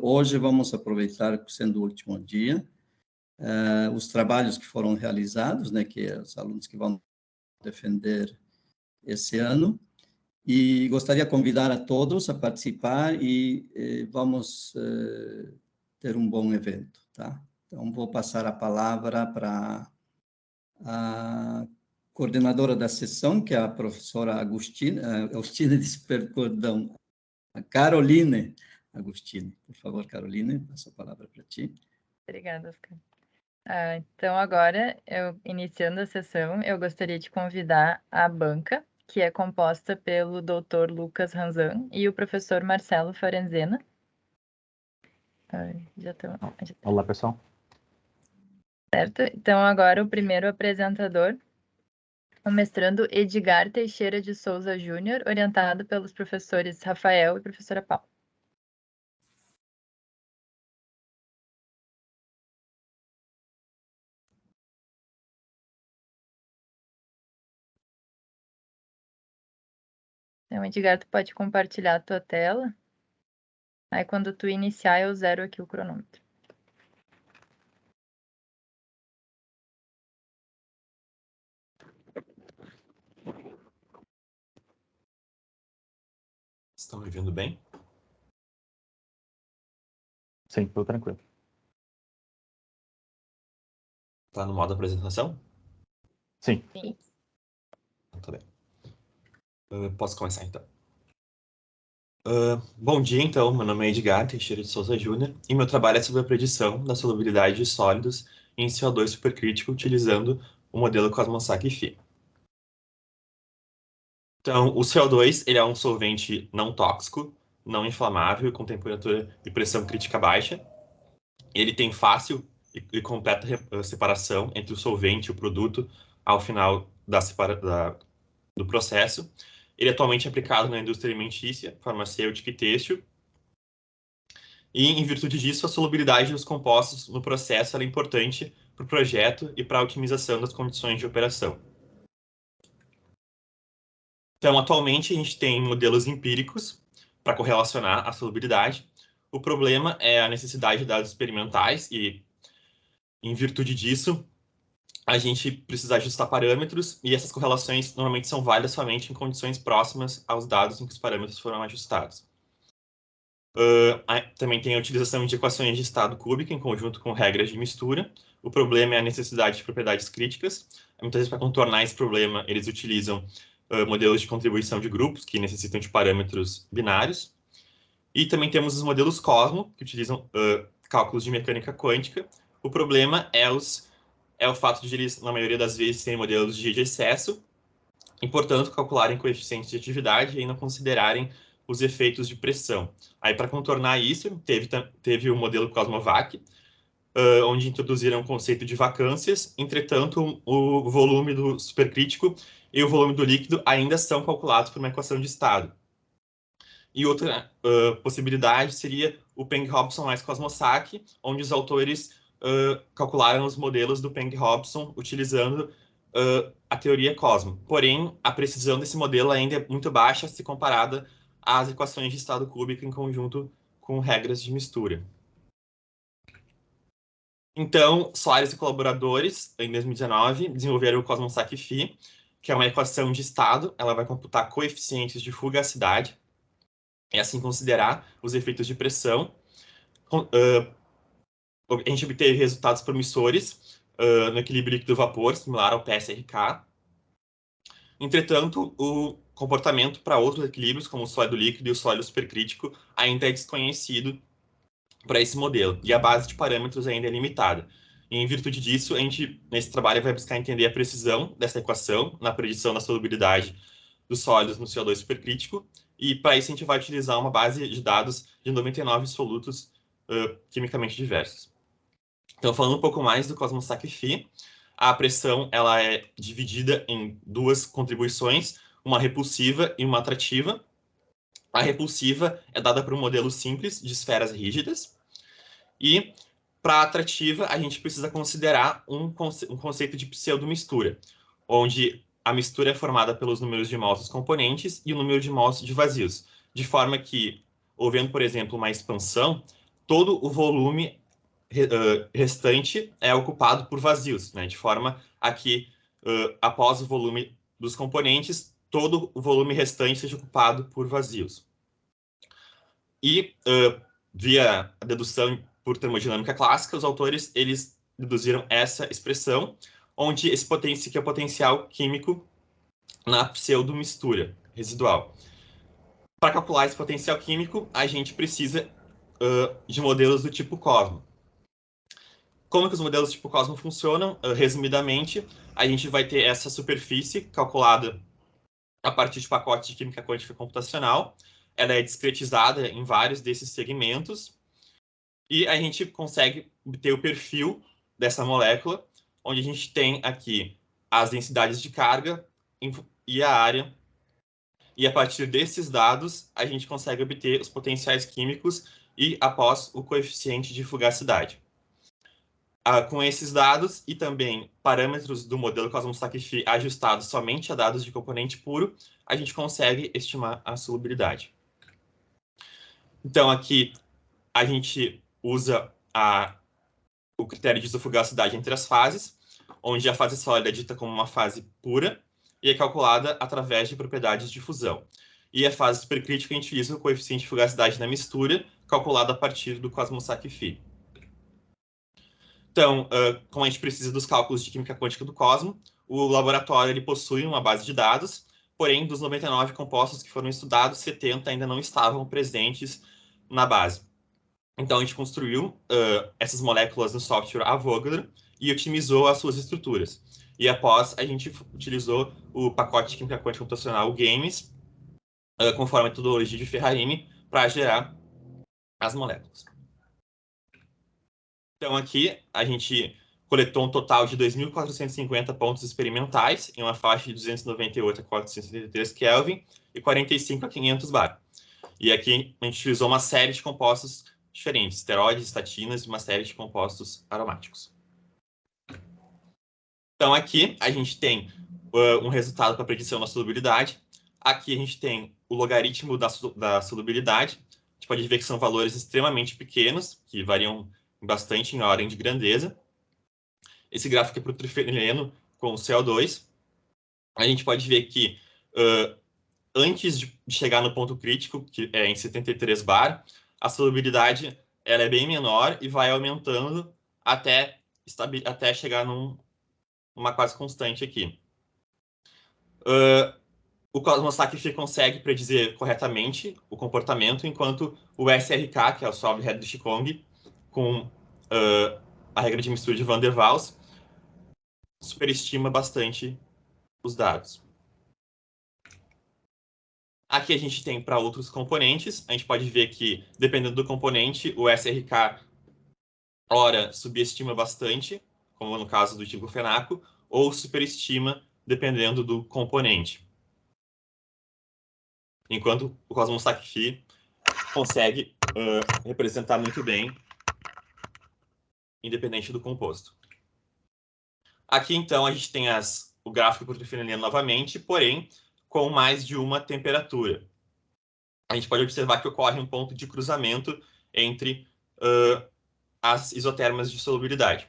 Hoje vamos aproveitar, sendo o último dia, os trabalhos que foram realizados, né, que os alunos que vão defender esse ano, e gostaria de convidar a todos a participar e vamos ter um bom evento, tá? Então, vou passar a palavra para a coordenadora da sessão, que é a professora Agostina, perdão, a Caroline Agostini. Por favor, Caroline, passo a palavra para ti. Obrigada, Oscar. Então, agora, iniciando a sessão, eu gostaria de convidar a banca, que é composta pelo Dr. Lucas Ranzan e o professor Marcelo Farenzena. Olá, pessoal. Certo? Então, agora o primeiro apresentador, o mestrando Edgar Teixeira de Souza Júnior, orientado pelos professores Rafael e professora Paula. Então, Edgar, tu pode compartilhar a tua tela. Aí, quando tu iniciar, eu zero aqui o cronômetro. Estão me vendo bem? Sim, tudo tranquilo. Tá no modo apresentação? Sim. Sim. Tá bem. Posso começar, então? Bom dia, então. Meu nome é Edgar Teixeira de Souza Júnior e meu trabalho é sobre a predição da solubilidade de sólidos em CO2 supercrítico utilizando o modelo Cosmossack-Phi. Então, o CO2 ele é um solvente não tóxico, não inflamável e com temperatura e pressão crítica baixa. Ele tem fácil e completa separação entre o solvente e o produto ao final do processo. Ele é atualmente aplicado na indústria alimentícia, farmacêutica e têxtil. E, em virtude disso, a solubilidade dos compostos no processo é importante para o projeto e para a otimização das condições de operação. Então, atualmente, a gente tem modelos empíricos para correlacionar a solubilidade. O problema é a necessidade de dados experimentais e, em virtude disso, a gente precisa ajustar parâmetros e essas correlações normalmente são válidas somente em condições próximas aos dados em que os parâmetros foram ajustados. Também tem a utilização de equações de estado cúbico em conjunto com regras de mistura. O problema é a necessidade de propriedades críticas. Muitas vezes, para contornar esse problema, eles utilizam modelos de contribuição de grupos que necessitam de parâmetros binários. E também temos os modelos Cosmo, que utilizam cálculos de mecânica quântica. O problema é o fato de eles, na maioria das vezes, terem modelos de excesso e, portanto, calcularem coeficientes de atividade e ainda considerarem os efeitos de pressão. Aí, para contornar isso, teve o modelo Cosmovac, onde introduziram o conceito de vacâncias. Entretanto, o volume do supercrítico e o volume do líquido ainda são calculados por uma equação de estado. E outra possibilidade seria o Peng-Hobson mais Cosmossack, onde os autores calcularam os modelos do Peng-Hobson utilizando a teoria Cosmo. Porém, a precisão desse modelo ainda é muito baixa se comparada às equações de estado cúbico em conjunto com regras de mistura. Então, Soares e colaboradores, em 2019, desenvolveram o Cosmossack-Phi, que é uma equação de estado. Ela vai computar coeficientes de fugacidade e assim considerar os efeitos de pressão. A gente obteve resultados promissores no equilíbrio líquido-vapor, similar ao PSRK. Entretanto, o comportamento para outros equilíbrios, como o sólido líquido e o sólido supercrítico, ainda é desconhecido para esse modelo, e a base de parâmetros ainda é limitada. E, em virtude disso, a gente, nesse trabalho, vai buscar entender a precisão dessa equação na predição da solubilidade dos sólidos no CO2 supercrítico, e para isso a gente vai utilizar uma base de dados de 99 solutos quimicamente diversos. Então, falando um pouco mais do Cosmossack-Phi, a pressão ela é dividida em duas contribuições, uma repulsiva e uma atrativa. A repulsiva é dada por um modelo simples de esferas rígidas. E, para a atrativa, a gente precisa considerar um conceito de pseudo-mistura, onde a mistura é formada pelos números de mols dos componentes e o número de mols de vazios, de forma que ou vendo, por exemplo, uma expansão, todo o volume restante é ocupado por vazios, né? De forma a que, após o volume dos componentes, todo o volume restante seja ocupado por vazios. E, via a dedução por termodinâmica clássica, os autores eles deduziram essa expressão, onde esse que é o potencial químico na pseudo-mistura residual. Para calcular esse potencial químico, a gente precisa de modelos do tipo Cosmo. Como que os modelos do tipo Cosmo funcionam? Resumidamente, a gente vai ter essa superfície calculada a partir de pacotes de química quântica computacional. Ela é discretizada em vários desses segmentos e a gente consegue obter o perfil dessa molécula, onde a gente tem aqui as densidades de carga e a área. E a partir desses dados, a gente consegue obter os potenciais químicos e, após, o coeficiente de fugacidade. Com esses dados e também parâmetros do modelo Cosmos-Stack-Phi ajustados somente a dados de componente puro, a gente consegue estimar a solubilidade. Então, aqui, a gente usa o critério de isofugacidade entre as fases, onde a fase sólida é dita como uma fase pura e é calculada através de propriedades de fusão. E a fase supercrítica a gente utiliza o coeficiente de fugacidade na mistura, calculado a partir do Cosmos-Stack-Phi. Então, como a gente precisa dos cálculos de química quântica do Cosmo, o laboratório ele possui uma base de dados, porém, dos 99 compostos que foram estudados, 70 ainda não estavam presentes na base. Então, a gente construiu essas moléculas no software Avogadro e otimizou as suas estruturas. E após, a gente utilizou o pacote de química quântica computacional, o GAMES, conforme a metodologia de Ferrarini, para gerar as moléculas. Então, aqui, a gente coletou um total de 2.450 pontos experimentais, em uma faixa de 298 a 473 Kelvin e 45 a 500 bar. E aqui, a gente utilizou uma série de compostos diferentes, esteroides, estatinas e uma série de compostos aromáticos. Então, aqui, a gente tem um resultado para a predição da solubilidade. Aqui, a gente tem o logaritmo da solubilidade. A gente pode ver que são valores extremamente pequenos, que variam bastante em ordem de grandeza. Esse gráfico é para o trifenileno com o CO2. A gente pode ver que antes de chegar no ponto crítico, que é em 73 bar, a solubilidade ela é bem menor e vai aumentando até chegar numa quase constante aqui. O Cosmos-Stack-Phi consegue predizer corretamente o comportamento, enquanto o SRK, que é o Solved Redlich-Kwong, com a regra de mistura de Van der Waals, superestima bastante os dados. Aqui a gente tem para outros componentes, a gente pode ver que, dependendo do componente, o SRK, ora, subestima bastante, como no caso do diclofenaco, ou superestima, dependendo do componente. Enquanto o Cosmos-Stack-Phi consegue representar muito bem, independente do composto. Aqui, então, a gente tem o gráfico por trifenileno novamente, porém, com mais de uma temperatura. A gente pode observar que ocorre um ponto de cruzamento entre as isotermas de solubilidade.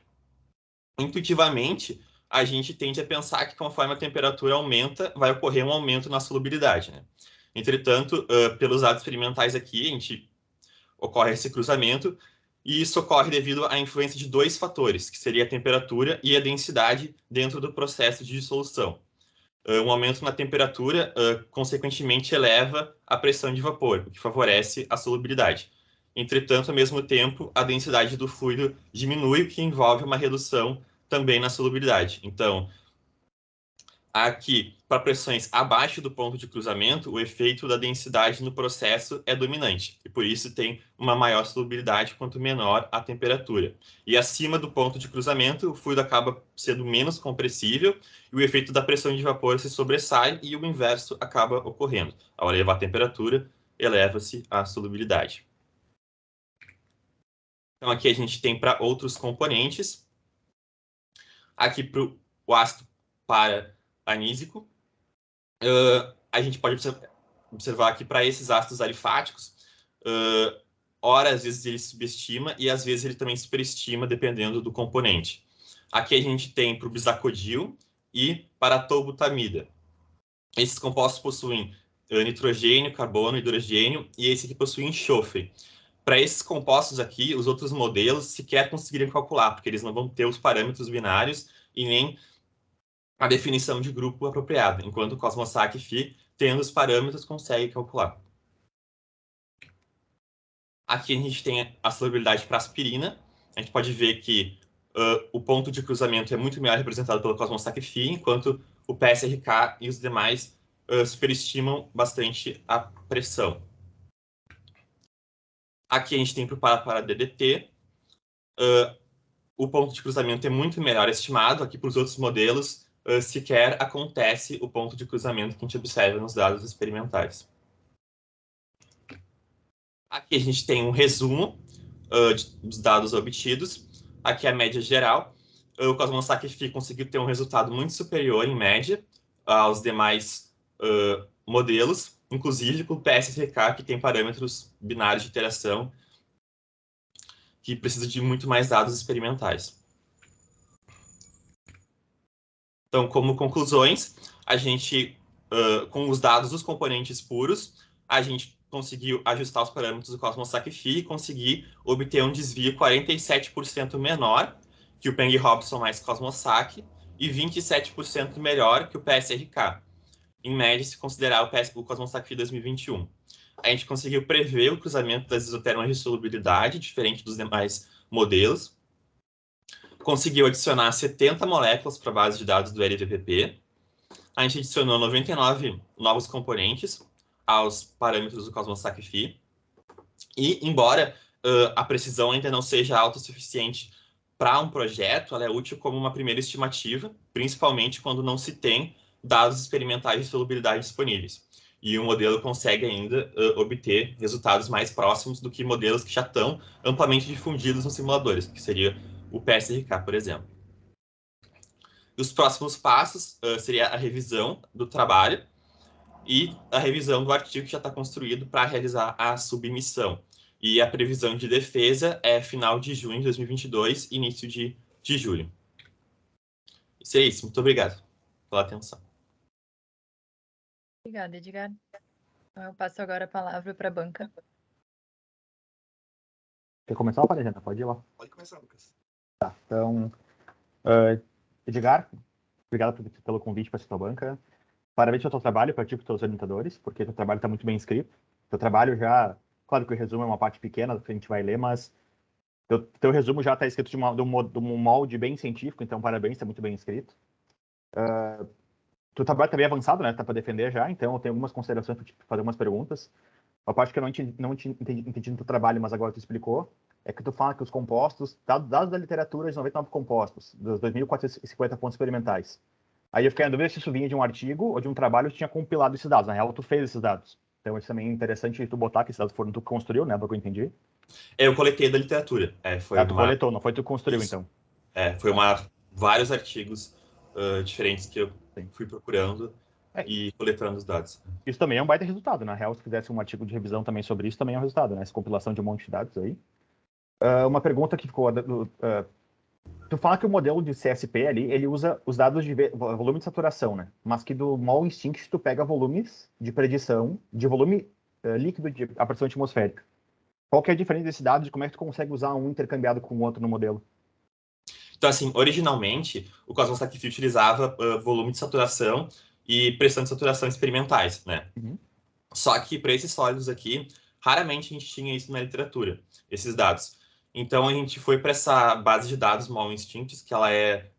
Intuitivamente, a gente tende a pensar que conforme a temperatura aumenta, vai ocorrer um aumento na solubilidade, né? Entretanto, pelos dados experimentais aqui, ocorre esse cruzamento, e isso ocorre devido à influência de dois fatores, que seria a temperatura e a densidade dentro do processo de dissolução. Um aumento na temperatura, consequentemente, eleva a pressão de vapor, o que favorece a solubilidade. Entretanto, ao mesmo tempo, a densidade do fluido diminui, o que envolve uma redução também na solubilidade. Então, aqui, para pressões abaixo do ponto de cruzamento, o efeito da densidade no processo é dominante, e por isso tem uma maior solubilidade quanto menor a temperatura. E acima do ponto de cruzamento, o fluido acaba sendo menos compressível, e o efeito da pressão de vapor se sobressai, e o inverso acaba ocorrendo. Ao elevar a temperatura, eleva-se a solubilidade. Então, aqui a gente tem para outros componentes. Aqui para o ácido para-anísico, a gente pode observar que para esses ácidos alifáticos, ora, às vezes ele subestima e às vezes ele também superestima, dependendo do componente. Aqui a gente tem para o bisacodil e para a tolbutamida. Esses compostos possuem nitrogênio, carbono, hidrogênio, e esse aqui possui enxofre. Para esses compostos aqui, os outros modelos sequer conseguiriam calcular, porque eles não vão ter os parâmetros binários e nem a definição de grupo apropriada, enquanto o Cosmossack Phi, tendo os parâmetros, consegue calcular. Aqui a gente tem a solubilidade para aspirina. A gente pode ver que o ponto de cruzamento é muito melhor representado pelo Cosmossack Phi, enquanto o PSRK e os demais superestimam bastante a pressão. Aqui a gente tem para DDT. O ponto de cruzamento é muito melhor estimado. Aqui para os outros modelos, sequer acontece o ponto de cruzamento que a gente observa nos dados experimentais. Aqui a gente tem um resumo dos dados obtidos. Aqui é a média geral. O Cosmossack Phi conseguiu ter um resultado muito superior, em média, aos demais modelos, inclusive com o PSRK, que tem parâmetros binários de interação, que precisa de muito mais dados experimentais. Então, como conclusões, a gente, com os dados dos componentes puros, a gente conseguiu ajustar os parâmetros do Cosmossack Phi e conseguir obter um desvio 47% menor que o Peng-Robson mais Cosmossack e 27% melhor que o PSRK, em média, se considerar o Cosmossack Phi 2021. A gente conseguiu prever o cruzamento das isotermas de solubilidade, diferente dos demais modelos. Conseguiu adicionar 70 moléculas para a base de dados do LVPP. A gente adicionou 99 novos componentes aos parâmetros do Cosmossack Phi. E, embora a precisão ainda não seja autossuficiente para um projeto, ela é útil como uma primeira estimativa, principalmente quando não se tem dados experimentais de solubilidade disponíveis. E o modelo consegue ainda obter resultados mais próximos do que modelos que já estão amplamente difundidos nos simuladores, que seria o PSRK, por exemplo. E os próximos passos seria a revisão do trabalho e a revisão do artigo que já está construído para realizar a submissão. E a previsão de defesa é final de junho de 2022, início de julho. Isso é isso. Muito obrigado pela atenção. Obrigada, Edgar. Então, eu passo agora a palavra para a banca. Quer começar, Palejana? Pode ir lá. Pode começar, Lucas. Tá, então, Edgar, obrigado pelo convite para essa tua banca. Parabéns pelo teu trabalho, para ti e para os teus orientadores, porque teu trabalho está muito bem escrito. Teu trabalho já, claro que o resumo é uma parte pequena que a gente vai ler, mas teu resumo já está escrito de um molde bem científico, então parabéns, está muito bem escrito. Teu trabalho está bem avançado, né? Está para defender já, então eu tenho algumas considerações para te fazer umas perguntas. A parte que eu não entendi no teu trabalho, mas agora tu explicou, é que tu fala que os compostos, dados da literatura de 99 compostos, dos 2.450 pontos experimentais. Aí eu fiquei na dúvida se isso vinha de um artigo ou de um trabalho que tinha compilado esses dados. Na real, tu fez esses dados. Então, isso também é interessante tu botar que esses dados foram tu que construiu, né? Pelo que eu entendi. Eu coletei da literatura. Tu coletou, não foi tu que construiu, isso. Então. Foi vários artigos diferentes que eu fui procurando e coletando os dados. Isso também é um baita resultado. Na real, se fizesse um artigo de revisão também sobre isso, também é um resultado, né? Essa compilação de um monte de dados aí. Uma pergunta que ficou... Tu fala que o modelo de CSP ali, ele usa os dados de volume de saturação, né? Mas que do Mol Instinct tu pega volumes de predição de volume líquido de a pressão atmosférica. Qual que é a diferença desses dados e como é que tu consegue usar um intercambiado com o outro no modelo? Então, assim, originalmente, o Cosmossack Phi utilizava volume de saturação e pressão de saturação experimentais, né? Uhum. Só que para esses sólidos aqui, raramente a gente tinha isso na literatura, esses dados. Então, a gente foi para essa base de dados Mol Instincts, que ela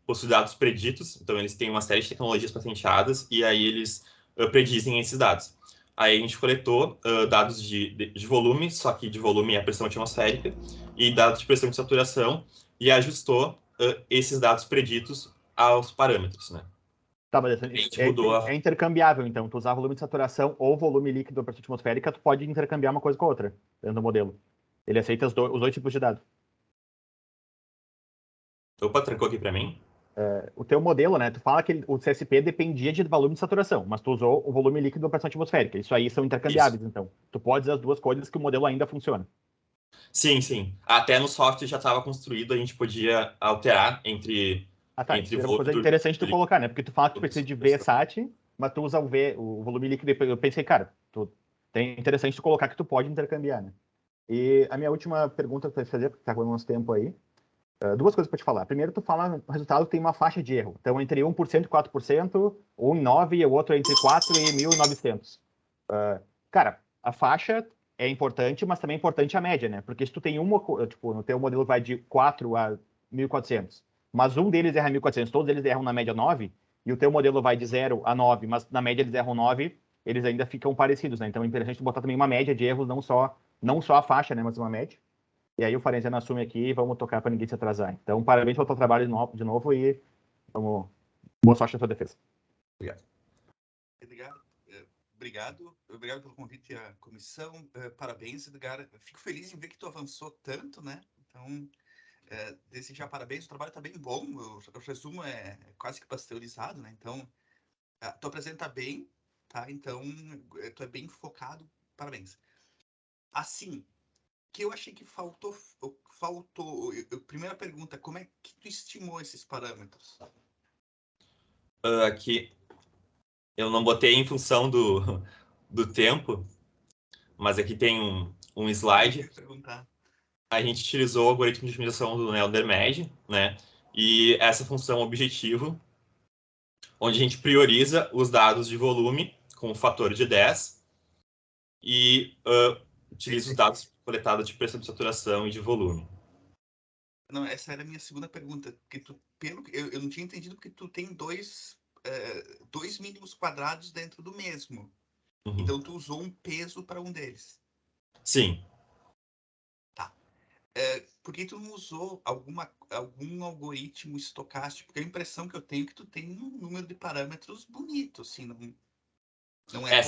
possui dados preditos. Então, eles têm uma série de tecnologias patenteadas e aí eles predizem esses dados. Aí a gente coletou dados de volume, só que de volume é a pressão atmosférica, e dados de pressão de saturação, e ajustou esses dados preditos aos parâmetros, né? Tá, mas é intercambiável, então. Tu usar volume de saturação ou volume líquido da pressão atmosférica, tu pode intercambiar uma coisa com a outra dentro do modelo. Ele aceita os dois tipos de dados. Opa, trancou aqui para mim? o teu modelo, né? Tu fala que o CSP dependia de volume de saturação, mas tu usou o volume líquido da pressão atmosférica. Isso aí são intercambiáveis, então. Tu pode usar as duas coisas que o modelo ainda funciona. Sim, sim. Até no software já estava construído, a gente podia alterar entre Tá. Isso era uma coisa volume interessante tu líquido. colocar, né? Porque tu fala que tu precisa de VSAT, mas tu usa o volume líquido. Eu pensei, cara, é interessante tu colocar que tu pode intercambiar, né? E a minha última pergunta para fazer, porque tá com uns tempo aí, duas coisas para te falar. Primeiro, tu fala o resultado tem uma faixa de erro. Então, entre 1% e 4%, um 9% e o outro entre 4 e 1.900. Cara, a faixa é importante, mas também é importante a média, né? Porque se tu tem tipo, no teu modelo vai de 4 a 1.400, mas um deles erra 1.400, todos eles erram na média 9, e o teu modelo vai de 0 a 9, mas na média eles erram 9, eles ainda ficam parecidos, né? Então é interessante botar também uma média de erros, não só a faixa, né? Mas uma média. E aí o Farenzano assume aqui e vamos tocar para ninguém se atrasar. Então, parabéns pelo teu trabalho de novo e vamos... boa sorte na sua defesa. Obrigado. Obrigado pelo convite à comissão. Parabéns, Edgar. Fico feliz em ver que tu avançou tanto, né? Então, desejar parabéns. O trabalho está bem bom. O resumo é quase que pasteurizado, né? Então, tu apresenta bem, tá? Então, tu é bem focado. Parabéns. Assim, que eu achei que faltou. Primeira pergunta, como é que tu estimou esses parâmetros? Aqui eu não botei em função do tempo, mas aqui tem um slide. A gente utilizou o algoritmo de otimização do NeoDermed, né? E essa função objetivo, onde a gente prioriza os dados de volume com o fator de 10 e utiliza os dados coletados de pressão de saturação e de volume. Não, essa era a minha segunda pergunta. Porque eu não tinha entendido porque tu tem dois mínimos quadrados dentro do mesmo. Uhum. Então, tu usou um peso para um deles. Sim. Tá. Por que tu não usou algum algoritmo estocástico? Porque a impressão que eu tenho é que tu tem um número de parâmetros bonito, assim, não é...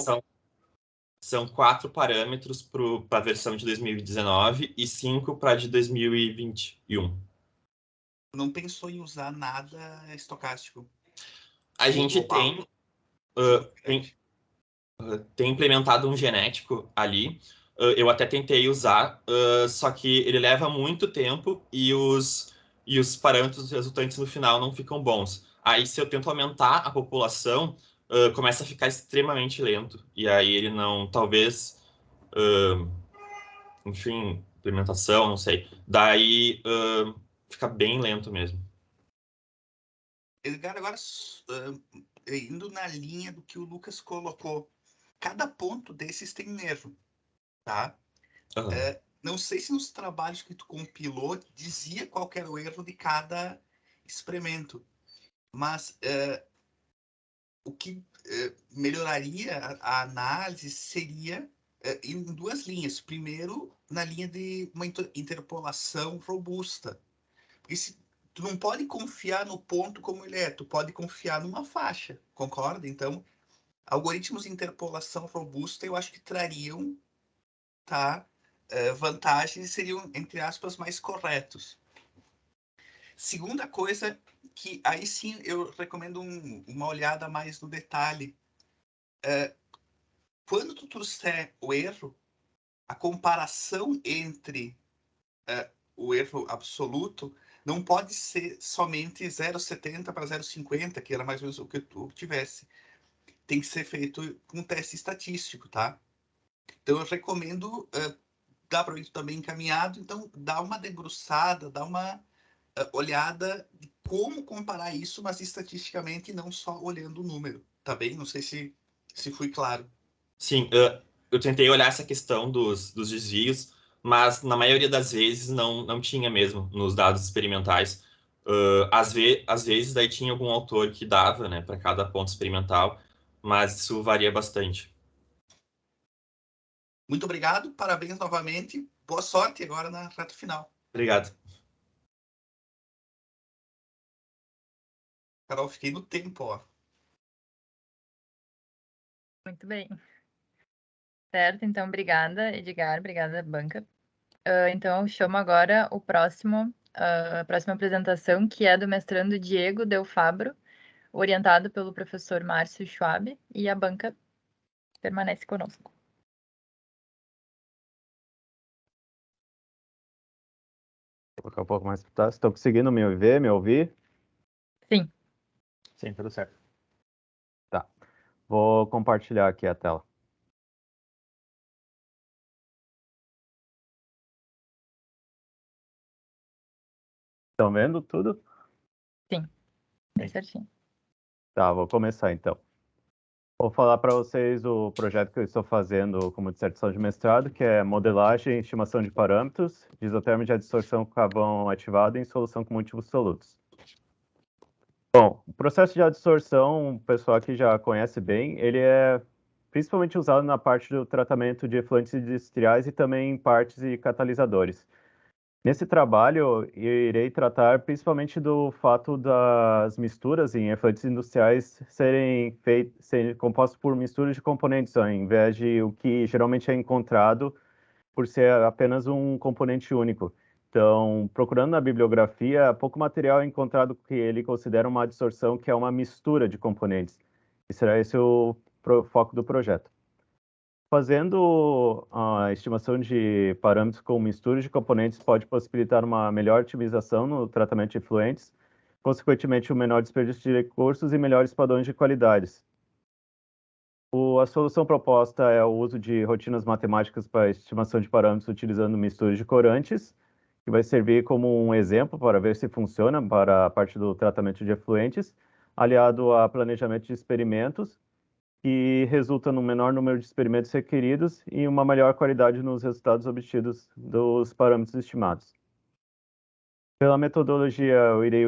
São 4 parâmetros para a versão de 2019 e 5 para a de 2021. Tu não pensou em usar nada estocástico? A gente tem implementado um genético ali. Eu até tentei usar, só que ele leva muito tempo e os parâmetros resultantes no final não ficam bons. Aí, se eu tento aumentar a população, começa a ficar extremamente lento. E aí ele não, talvez, enfim, implementação, não sei. Daí fica bem lento mesmo. Edgar, agora indo na linha do que o Lucas colocou, cada ponto desses tem um erro, tá? Uhum. Não sei se nos trabalhos que tu compilou dizia qual era o erro de cada experimento, mas o que melhoraria a análise seria em duas linhas. Primeiro, na linha de uma interpolação robusta. Porque tu não pode confiar no ponto como ele é, tu pode confiar numa faixa, concorda? Então, algoritmos de interpolação robusta eu acho que trariam, tá, vantagens e seriam, entre aspas, mais corretos. Segunda coisa, que aí sim eu recomendo uma olhada mais no detalhe. Quando tu trouxer o erro, a comparação entre o erro absoluto não pode ser somente 0,70 para 0,50, que era mais ou menos o que tu tivesse. Tem que ser feito com um teste estatístico, tá? Então eu recomendo dar para isso também encaminhado, então dá uma debruçada, dá uma olhada de como comparar isso, mas estatisticamente, não só olhando o número, tá bem? Não sei se fui claro. Sim, eu tentei olhar essa questão dos desvios, mas na maioria das vezes não tinha mesmo nos dados experimentais. Às vezes daí tinha algum autor que dava, né, para cada ponto experimental, mas isso varia bastante. Muito obrigado, parabéns novamente, boa sorte agora na reta final. Obrigado. Carol, fiquei no tempo, ó. Muito bem. Certo, então, obrigada, Edgar, obrigada, banca. Então, eu chamo agora o próximo a próxima apresentação, que é do mestrando Diego Del Fabro, orientado pelo professor Márcio Schwab, e a banca permanece conosco. Vou colocar um pouco mais para trás. Estão conseguindo me ver, me ouvir? Sim. Sim, tudo certo. Tá. Vou compartilhar aqui a tela. Estão vendo tudo? Sim. Bem certinho. Tá, vou começar então. Vou falar para vocês o projeto que eu estou fazendo como dissertação de mestrado, que é modelagem e estimação de parâmetros de isotérmica de adsorção com carvão ativado em solução com múltiplos solutos. Bom, o processo de adsorção, o pessoal aqui já conhece bem, ele é principalmente usado na parte do tratamento de efluentes industriais e também em partes e catalisadores. Nesse trabalho, eu irei tratar principalmente do fato das misturas em efluentes industriais serem compostos por misturas de componentes, ao invés de o que geralmente é encontrado por ser apenas um componente único. Então, procurando na bibliografia, pouco material é encontrado que ele considera uma adsorção que é uma mistura de componentes. E será esse o foco do projeto. Fazendo a estimação de parâmetros com mistura de componentes pode possibilitar uma melhor otimização no tratamento de efluentes, consequentemente, um menor desperdício de recursos e melhores padrões de qualidades. A solução proposta é o uso de rotinas matemáticas para estimação de parâmetros utilizando misturas de corantes, que vai servir como um exemplo para ver se funciona para a parte do tratamento de efluentes, aliado a planejamento de experimentos, que resulta no menor número de experimentos requeridos e uma melhor qualidade nos resultados obtidos dos parâmetros estimados. Pela metodologia, eu irei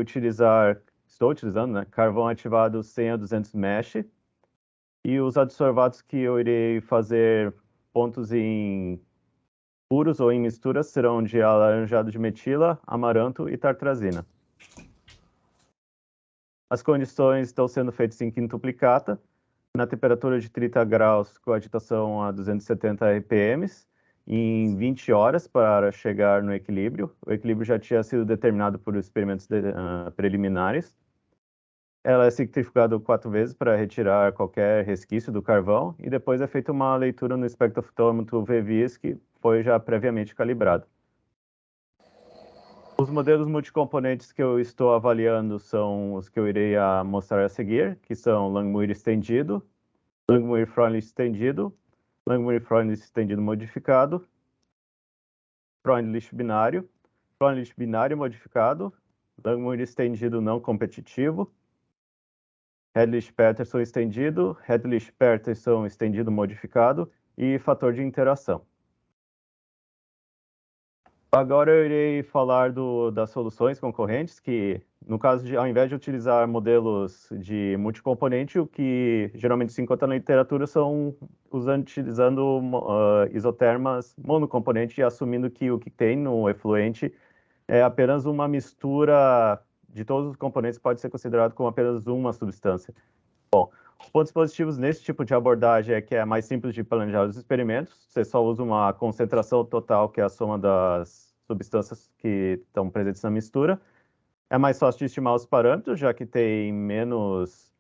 estou utilizando, né, carvão ativado 100 a 200 mesh, e os adsorvados que eu irei fazer pontos em puros ou em misturas serão de alaranjado de metila, amaranto e tartrazina. As condições estão sendo feitas em quintuplicata, na temperatura de 30 graus com agitação a 270 RPM, em 20 horas para chegar no equilíbrio. O equilíbrio já tinha sido determinado por experimentos preliminares. Ela é centrifugada 4 vezes para retirar qualquer resquício do carvão e depois é feita uma leitura no espectrofotômetro VVIS, que foi já previamente calibrado. Os modelos multicomponentes que eu estou avaliando são os que eu irei mostrar a seguir, que são Langmuir estendido, Langmuir-Freundlich estendido, Langmuir-Freundlich estendido modificado, Freundlich binário, Freundlich binário modificado, Langmuir estendido não competitivo, Hedlich-Peterson estendido, Hedlich-Peterson estendido modificado e fator de interação. Agora eu irei falar das soluções concorrentes, que, no caso ao invés de utilizar modelos de multicomponente, o que geralmente se encontra na literatura são utilizando isotermas monocomponente e assumindo que o que tem no efluente é apenas uma mistura de todos os componentes, pode ser considerado como apenas uma substância. Bom, os pontos positivos nesse tipo de abordagem é que é mais simples de planejar os experimentos, você só usa uma concentração total, que é a soma das substâncias que estão presentes na mistura. É mais fácil de estimar os parâmetros, já que tem menos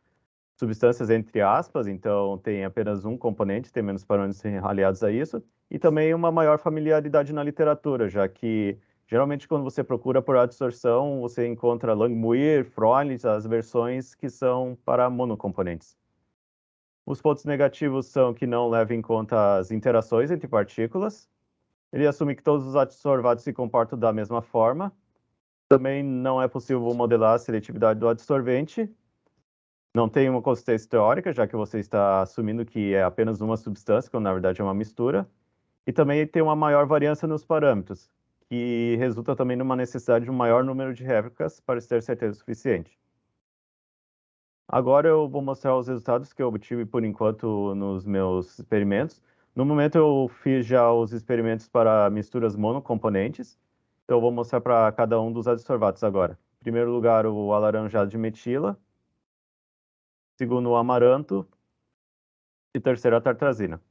substâncias entre aspas, então tem apenas um componente, tem menos parâmetros aliados a isso, e também uma maior familiaridade na literatura, já que geralmente quando você procura por adsorção, você encontra Langmuir, Freundlich, as versões que são para monocomponentes. Os pontos negativos são que não leva em conta as interações entre partículas. Ele assume que todos os adsorvados se comportam da mesma forma. Também não é possível modelar a seletividade do adsorvente. Não tem uma consistência teórica, já que você está assumindo que é apenas uma substância, quando na verdade é uma mistura. E também tem uma maior variância nos parâmetros, que resulta também numa necessidade de um maior número de réplicas para ter certeza suficiente. Agora eu vou mostrar os resultados que eu obtive por enquanto nos meus experimentos. No momento eu fiz já os experimentos para misturas monocomponentes, então eu vou mostrar para cada um dos adsorvados agora. Em primeiro lugar, o alaranjado de metila, segundo o amaranto e terceiro a tartrazina.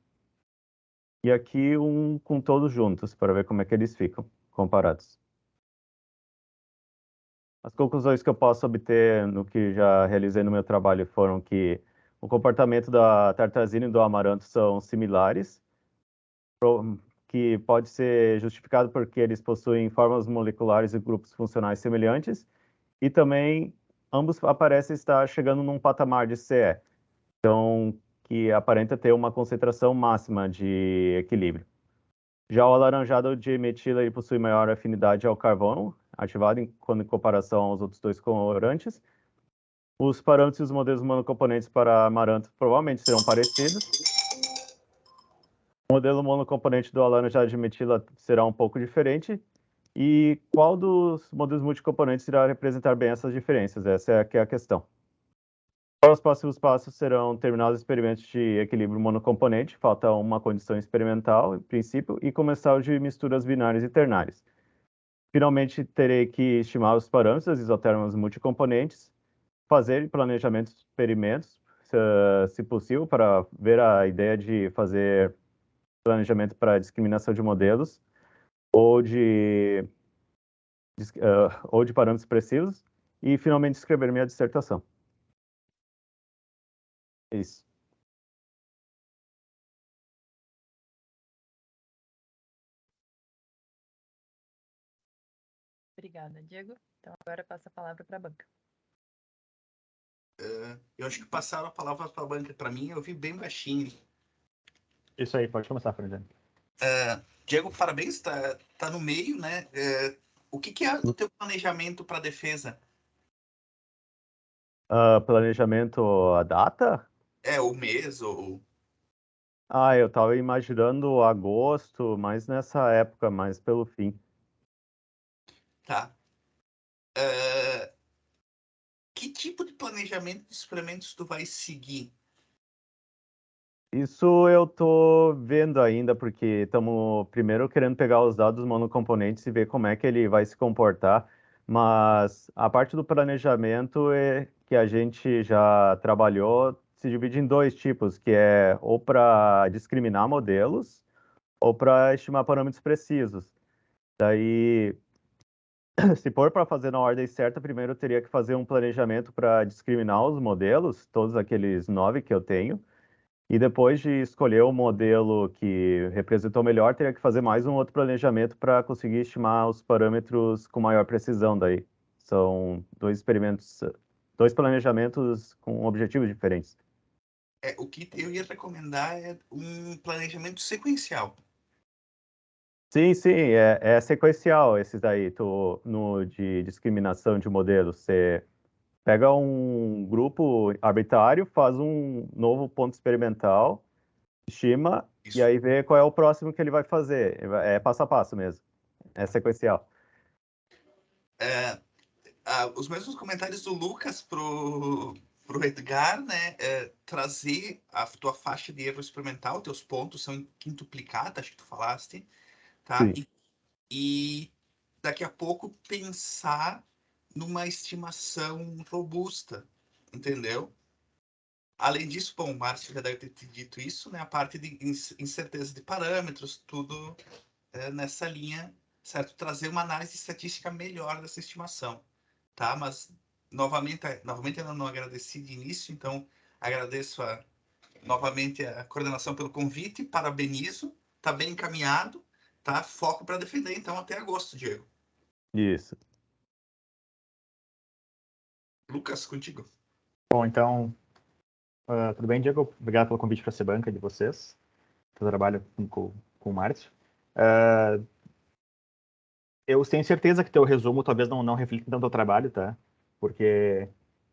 E aqui um com todos juntos, para ver como é que eles ficam comparados. As conclusões que eu posso obter no que já realizei no meu trabalho foram que o comportamento da tartrazina e do amaranto são similares, que pode ser justificado porque eles possuem formas moleculares e grupos funcionais semelhantes, e também ambos parecem estar chegando num patamar de CE, então que aparenta ter uma concentração máxima de equilíbrio. Já o alaranjado de metila ele possui maior afinidade ao carbono ativado quando em comparação aos outros dois corantes. Os parâmetros e os modelos monocomponentes para amaranto provavelmente serão parecidos. O modelo monocomponente do alaranjado de metila será um pouco diferente. E qual dos modelos multicomponentes irá representar bem essas diferenças? Essa é a questão. Os próximos passos serão terminar os experimentos de equilíbrio monocomponente, falta uma condição experimental, em princípio, e começar o de misturas binárias e ternárias. Finalmente, terei que estimar os parâmetros das isotérmicas multicomponentes, fazer planejamento de experimentos, se possível, para ver a ideia de fazer planejamento para discriminação de modelos ou de parâmetros precisos, e finalmente escrever minha dissertação. É isso. Obrigada, Diego. Então, agora passa a palavra para a banca. Eu acho que passaram a palavra para a banca para mim, eu vi bem baixinho. Isso aí, pode começar, Fernando. Diego, parabéns, tá no meio, né? O que é o teu planejamento para a defesa? Planejamento, a data? O mês ou... Eu estava imaginando agosto, mas nessa época, mais pelo fim. Tá. Que tipo de planejamento de experimentos tu vai seguir? Isso eu tô vendo ainda, porque estamos primeiro querendo pegar os dados monocomponentes e ver como é que ele vai se comportar, mas a parte do planejamento que a gente já trabalhou se divide em dois tipos, que é ou para discriminar modelos ou para estimar parâmetros precisos. Daí, se for para fazer na ordem certa, primeiro eu teria que fazer um planejamento para discriminar os modelos, todos aqueles 9 que eu tenho. E depois de escolher o modelo que representou melhor, teria que fazer mais um outro planejamento para conseguir estimar os parâmetros com maior precisão daí. São dois planejamentos com objetivos diferentes. O que eu ia recomendar é um planejamento sequencial. Sim, é sequencial esses daí. No de discriminação de modelos, você pega um grupo arbitrário, faz um novo ponto experimental, estima, Isso. e aí vê qual é o próximo que ele vai fazer. É passo a passo mesmo. É sequencial. Os mesmos comentários do Lucas pro Edgar, né? Trazer a tua faixa de erro experimental, teus pontos são quintuplicados, acho que tu falaste, tá? Sim. E daqui a pouco pensar numa estimação robusta, entendeu? Além disso, bom, o Márcio já deve ter te dito isso, né? A parte de incerteza de parâmetros, tudo nessa linha, certo? Trazer uma análise estatística melhor dessa estimação, tá? Mas, novamente eu não agradeci de início, então agradeço novamente a coordenação pelo convite, parabenizo, tá bem encaminhado, tá? Foco para defender, então, até agosto, Diego. Isso. Lucas, contigo. Bom, então, tudo bem, Diego? Obrigado pelo convite para ser banca de vocês. Eu trabalho com o Márcio. Eu tenho certeza que teu resumo talvez não reflita tanto o trabalho, tá? Porque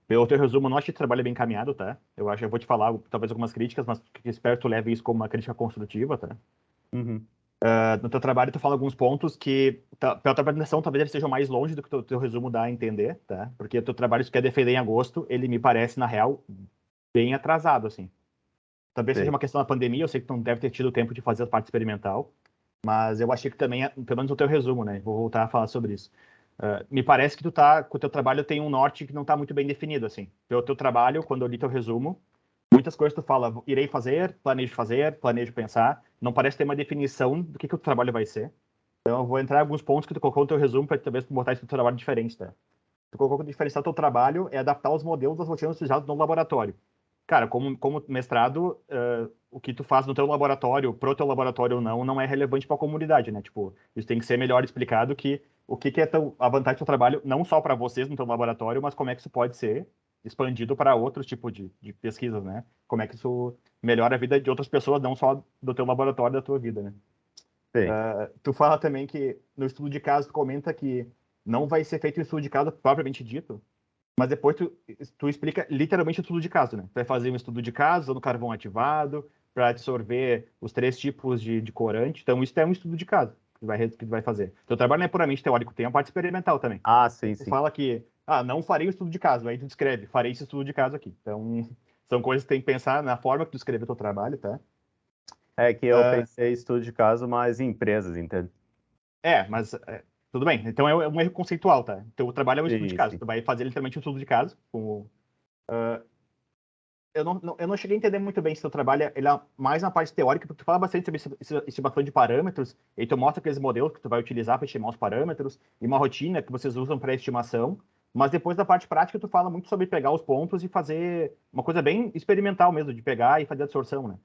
pelo teu resumo, não achei que o trabalho é bem encaminhado, tá? Eu vou te falar talvez algumas críticas, mas espero que tu leve isso como uma crítica construtiva, tá? Uhum. No teu trabalho, tu fala alguns pontos que, pela tua apresentação, talvez eles estejam mais longe do que o teu resumo dá a entender, tá? Porque o teu trabalho, se tu quer defender em agosto, ele me parece, na real, bem atrasado, assim. Talvez seja uma questão da pandemia, eu sei que tu não deve ter tido tempo de fazer a parte experimental, mas eu achei que também, pelo menos o teu resumo, né? Vou voltar a falar sobre isso. Me parece que que o teu trabalho tem um norte que não está muito bem definido, assim. Pelo teu trabalho, quando eu li teu resumo, muitas coisas tu fala, irei fazer, planejo pensar. Não parece ter uma definição do que o trabalho vai ser. Então, eu vou entrar em alguns pontos que tu colocou no teu resumo para talvez botar isso no teu trabalho diferente, tá? tu colocou que o diferencial do teu trabalho é adaptar os modelos das rotinas utilizadas no laboratório. Cara, como mestrado, o que tu faz no teu laboratório, pro teu laboratório ou não é relevante para a comunidade, né? Tipo, isso tem que ser melhor explicado que o que é a vantagem do teu trabalho, não só para vocês no teu laboratório, mas como é que isso pode ser expandido para outros tipos de pesquisas, né? Como é que isso melhora a vida de outras pessoas, não só do teu laboratório, da tua vida, né? Tu fala também que no estudo de caso, tu comenta que não vai ser feito um estudo de caso propriamente dito, mas depois tu explica literalmente o estudo de caso, né? Tu vai fazer um estudo de caso usando carvão ativado para absorver os 3 tipos de corante. Então, isso é um estudo de caso que tu vai fazer. Teu trabalho não é puramente teórico, tem a parte experimental também. Sim, Tu sim. fala que, não farei o estudo de caso, aí tu descreve, farei esse estudo de caso aqui. Então, são coisas que tem que pensar na forma que tu escrever teu trabalho, tá? É que eu pensei em estudo de caso, mas em empresas, entende? Mas tudo bem. Então é um erro conceitual, tá? Teu trabalho é um estudo de Sim, caso. sim. Tu vai fazer literalmente um estudo de caso. Eu não cheguei a entender muito bem se teu trabalho ele é mais na parte teórica, porque tu fala bastante sobre estimação de parâmetros, e tu mostra aqueles modelos que tu vai utilizar para estimar os parâmetros, e uma rotina que vocês usam para estimação, mas depois da parte prática tu fala muito sobre pegar os pontos e fazer uma coisa bem experimental mesmo, de pegar e fazer absorção, né?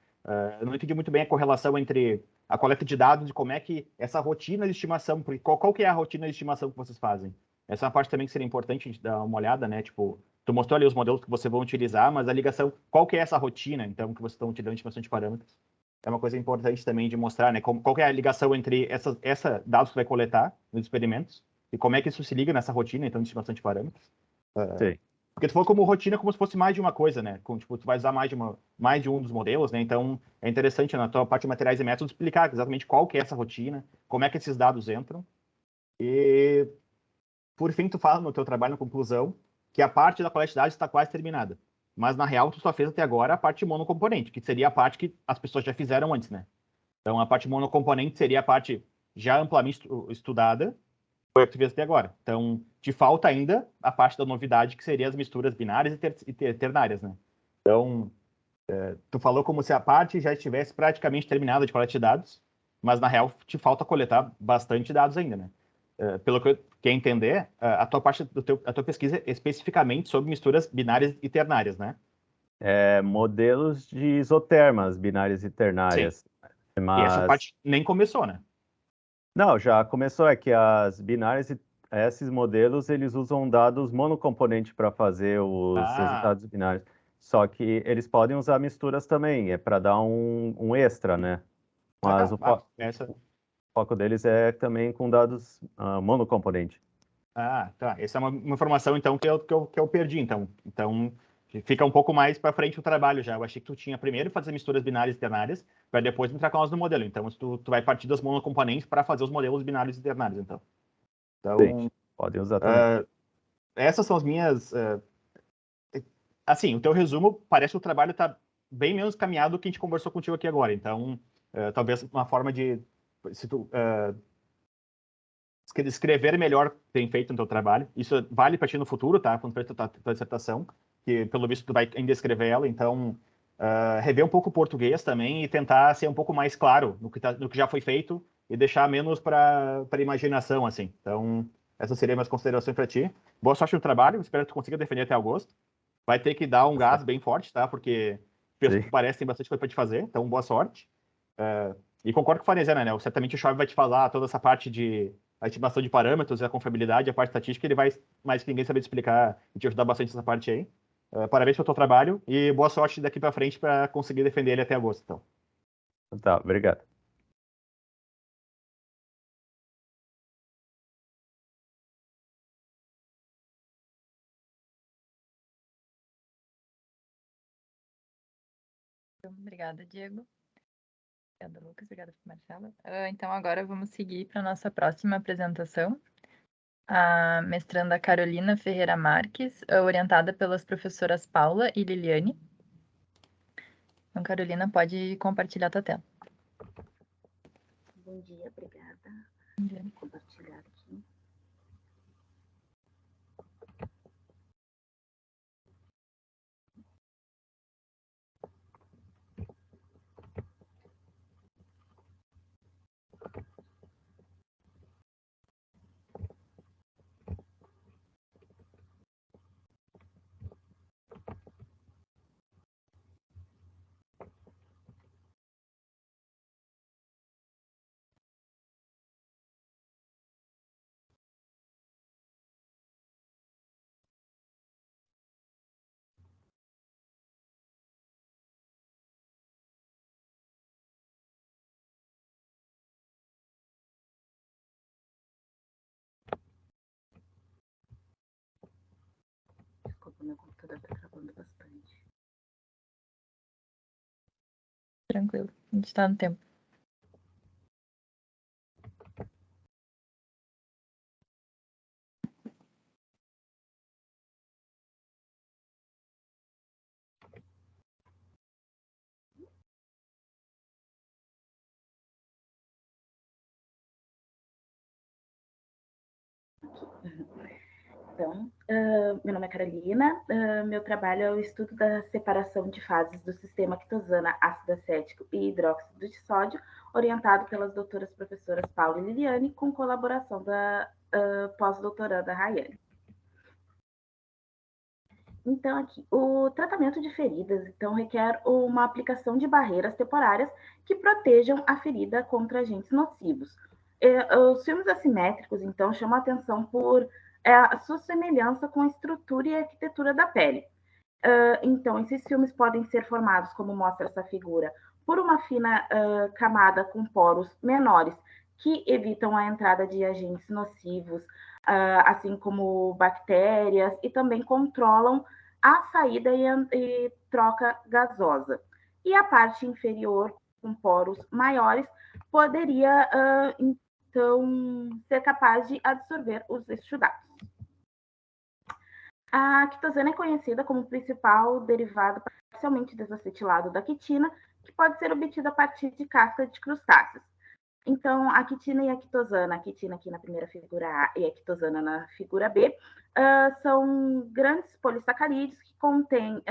Eu não entendi muito bem a correlação entre a coleta de dados e como é que essa rotina de estimação, porque qual que é a rotina de estimação que vocês fazem? Essa é uma parte também que seria importante a gente dar uma olhada, né? Tipo, tu mostrou ali os modelos que vocês vão utilizar, mas a ligação, qual que é essa rotina, então, que vocês estão utilizando de estimação de parâmetros? É uma coisa importante também de mostrar, né? Qual que é a ligação entre essa dados que tu vai coletar nos experimentos e como é que isso se liga nessa rotina, então, de estimação de parâmetros. Sim. Porque tu falou como rotina como se fosse mais de uma coisa, né? Tipo, tu vai usar mais de um dos modelos, né? Então, é interessante na tua parte de materiais e métodos explicar exatamente qual que é essa rotina, como é que esses dados entram. E, por fim, tu fala no teu trabalho, na conclusão, que a parte da coleta de dados está quase terminada. Mas, na real, tu só fez até agora a parte monocomponente, que seria a parte que as pessoas já fizeram antes, né? Então, a parte monocomponente seria a parte já amplamente estudada, foi o que tu fez até agora. Então, te falta ainda a parte da novidade, que seria as misturas binárias e ternárias, né? Então, tu falou como se a parte já estivesse praticamente terminada de coleta de dados, mas, na real, te falta coletar bastante dados ainda, né? Pelo que eu quero entender, a tua parte a tua pesquisa é especificamente sobre misturas binárias e ternárias, né? Modelos de isotermas binárias e ternárias. Sim. E essa Mas parte nem começou, né? não, já começou. É que as binárias, esses modelos, eles usam dados monocomponente para fazer os resultados binários. Só que eles podem usar misturas também, para dar um extra, né? Mas o foco deles é também com dados monocomponente. Tá. Essa é uma informação, então, que eu perdi, então. Então, fica um pouco mais para frente o trabalho já. Eu achei que tu tinha primeiro fazer misturas binárias e ternárias, para depois entrar com elas no modelo. Então, tu vai partir das monocomponentes para fazer os modelos binários e ternários, então. Sim, podem usar também. Essas são as minhas... assim, o teu resumo parece que o trabalho está bem menos caminhado do que a gente conversou contigo aqui agora. Então, talvez uma forma de... Se tu escrever melhor tem feito no teu trabalho. Isso vale para ti no futuro, tá? Quando fez tua dissertação, que pelo visto tu vai ainda escrever ela, então rever um pouco o português também e tentar ser um pouco mais claro no que já foi feito e deixar menos para imaginação, assim. Então, essas seriam minhas considerações para ti. Boa sorte no trabalho, espero que tu consiga defender até agosto. Vai ter que dar um gás bem forte, tá? Porque pelo que parece tem bastante coisa para te fazer, então boa sorte. E concordo com o Farnese, né? Certamente o Chove vai te falar toda essa parte de a estimação de parâmetros, a confiabilidade, a parte estatística, ele vai mais que ninguém saber te explicar e te ajudar bastante nessa parte aí. Parabéns pelo teu trabalho e boa sorte daqui para frente para conseguir defender ele até agosto, então. Tá, obrigado. Obrigada, Diego. Obrigada, Lucas. Obrigada, Marcela. Então, agora vamos seguir para a nossa próxima apresentação. A mestranda Carolina Ferreira Marques, orientada pelas professoras Paula e Liliane. Então, Carolina, pode compartilhar a tua tela. Bom dia, obrigada. Vou compartilhar aqui. Tranquilo, a gente está no tempo. Então, meu nome é Carolina, meu trabalho é o estudo da separação de fases do sistema quitosana, ácido acético e hidróxido de sódio, orientado pelas doutoras professoras Paula e Liliane, com colaboração da pós-doutoranda Rayane. Então, aqui, o tratamento de feridas, então, requer uma aplicação de barreiras temporárias que protejam a ferida contra agentes nocivos. Os filmes assimétricos, então, chamam a atenção por a sua semelhança com a estrutura e a arquitetura da pele. Então, esses filmes podem ser formados, como mostra essa figura, por uma fina camada com poros menores, que evitam a entrada de agentes nocivos, assim como bactérias, e também controlam a saída e troca gasosa. E a parte inferior, com poros maiores, poderia, então, ser capaz de absorver os exudados. A quitosana é conhecida como o principal derivado parcialmente desacetilado da quitina, que pode ser obtido a partir de casca de crustáceos. Então, a quitina e a quitosana, a quitina aqui na primeira figura A e a quitosana na figura B, são grandes polissacarídeos que contêm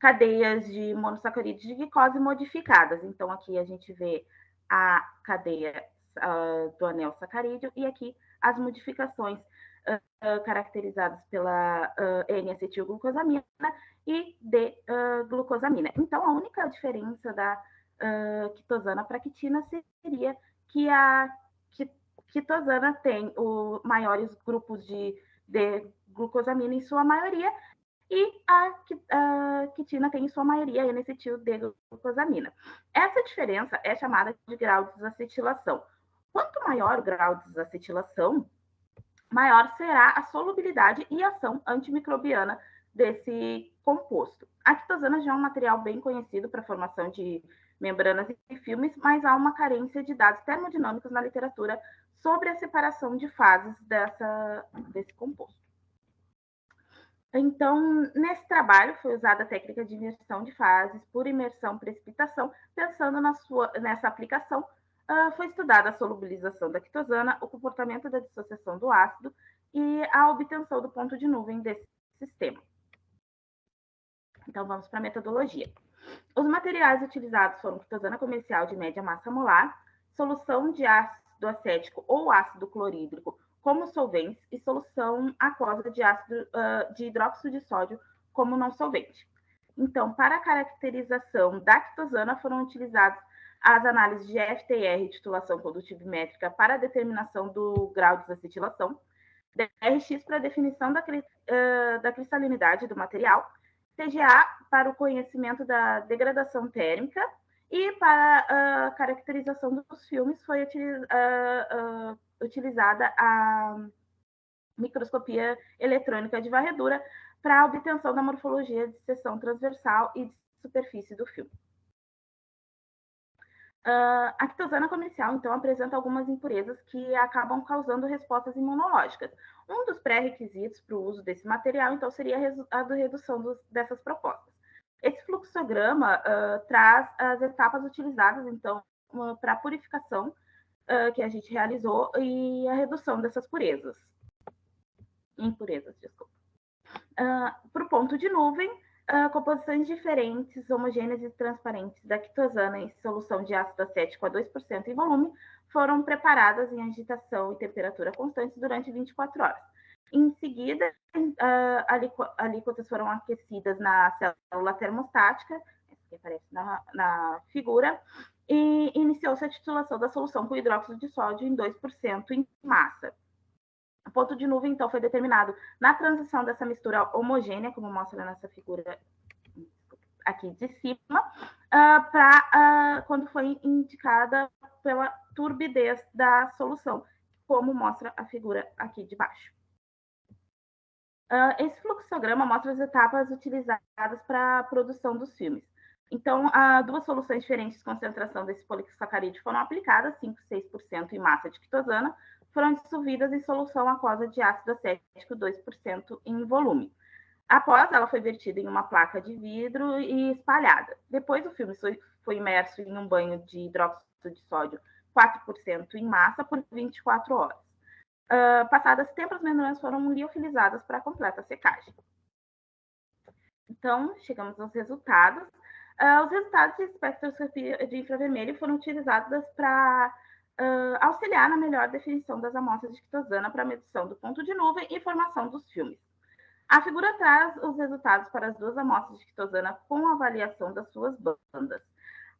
cadeias de monossacarídeos de glicose modificadas. Então, aqui a gente vê a cadeia do anel sacarídeo e aqui as modificações caracterizadas pela N-acetilglucosamina e D-glucosamina. Então, a única diferença da quitosana para quitina seria que a quitosana tem os maiores grupos de D-glucosamina em sua maioria e a quitina tem em sua maioria N-acetil-D-glucosamina. Essa diferença é chamada de grau de desacetilação. Quanto maior o grau de desacetilação, maior será a solubilidade e ação antimicrobiana desse composto. A quitosana já é um material bem conhecido para a formação de membranas e filmes, mas há uma carência de dados termodinâmicos na literatura sobre a separação de fases desse composto. Então, nesse trabalho foi usada a técnica de inversão de fases por imersão-precipitação. Pensando nessa aplicação, foi estudada a solubilização da quitosana, o comportamento da dissociação do ácido e a obtenção do ponto de nuvem desse sistema. Então, vamos para a metodologia. Os materiais utilizados foram quitosana comercial de média massa molar, solução de ácido acético ou ácido clorídrico como solventes e solução aquosa de hidróxido de sódio como não solvente. Então, para a caracterização da quitosana foram utilizadas as análises de FTR, titulação condutivimétrica, para a determinação do grau de desacetilação, DRX para a definição da cristalinidade do material, TGA para o conhecimento da degradação térmica e para a caracterização dos filmes foi utilizada a microscopia eletrônica de varredura para a obtenção da morfologia de seção transversal e de superfície do filme. A quitosana comercial, então, apresenta algumas impurezas que acabam causando respostas imunológicas. Um dos pré-requisitos para o uso desse material, então, seria a redução dessas propostas. Esse fluxograma traz as etapas utilizadas, então, para a purificação que a gente realizou e a redução dessas impurezas, desculpa. Para o ponto de nuvem, composições diferentes, homogêneas e transparentes da quitosana em solução de ácido acético a 2% em volume foram preparadas em agitação e temperatura constantes durante 24 horas. Em seguida, alíquotas foram aquecidas na célula termostática, que aparece na figura, e iniciou-se a titulação da solução com hidróxido de sódio em 2% em massa. O ponto de nuvem, então, foi determinado na transição dessa mistura homogênea, como mostra nessa figura aqui de cima, para quando foi indicada pela turbidez da solução, como mostra a figura aqui de baixo. Esse fluxograma mostra as etapas utilizadas para a produção dos filmes. Então, duas soluções diferentes de concentração desse polissacarídeo foram aplicadas, 5 e 6% em massa de quitosana, foram dissolvidas em solução aquosa de ácido acético, 2% em volume. Após, ela foi vertida em uma placa de vidro e espalhada. Depois, o filme foi imerso em um banho de hidróxido de sódio, 4% em massa, por 24 horas. Passadas tempo, as membranas foram liofilizadas para completa secagem. Então, chegamos aos resultados. Os resultados de espectroscopia de infravermelho foram utilizados para auxiliar na melhor definição das amostras de quitosana para medição do ponto de nuvem e formação dos filmes. A figura traz os resultados para as duas amostras de quitosana com avaliação das suas bandas.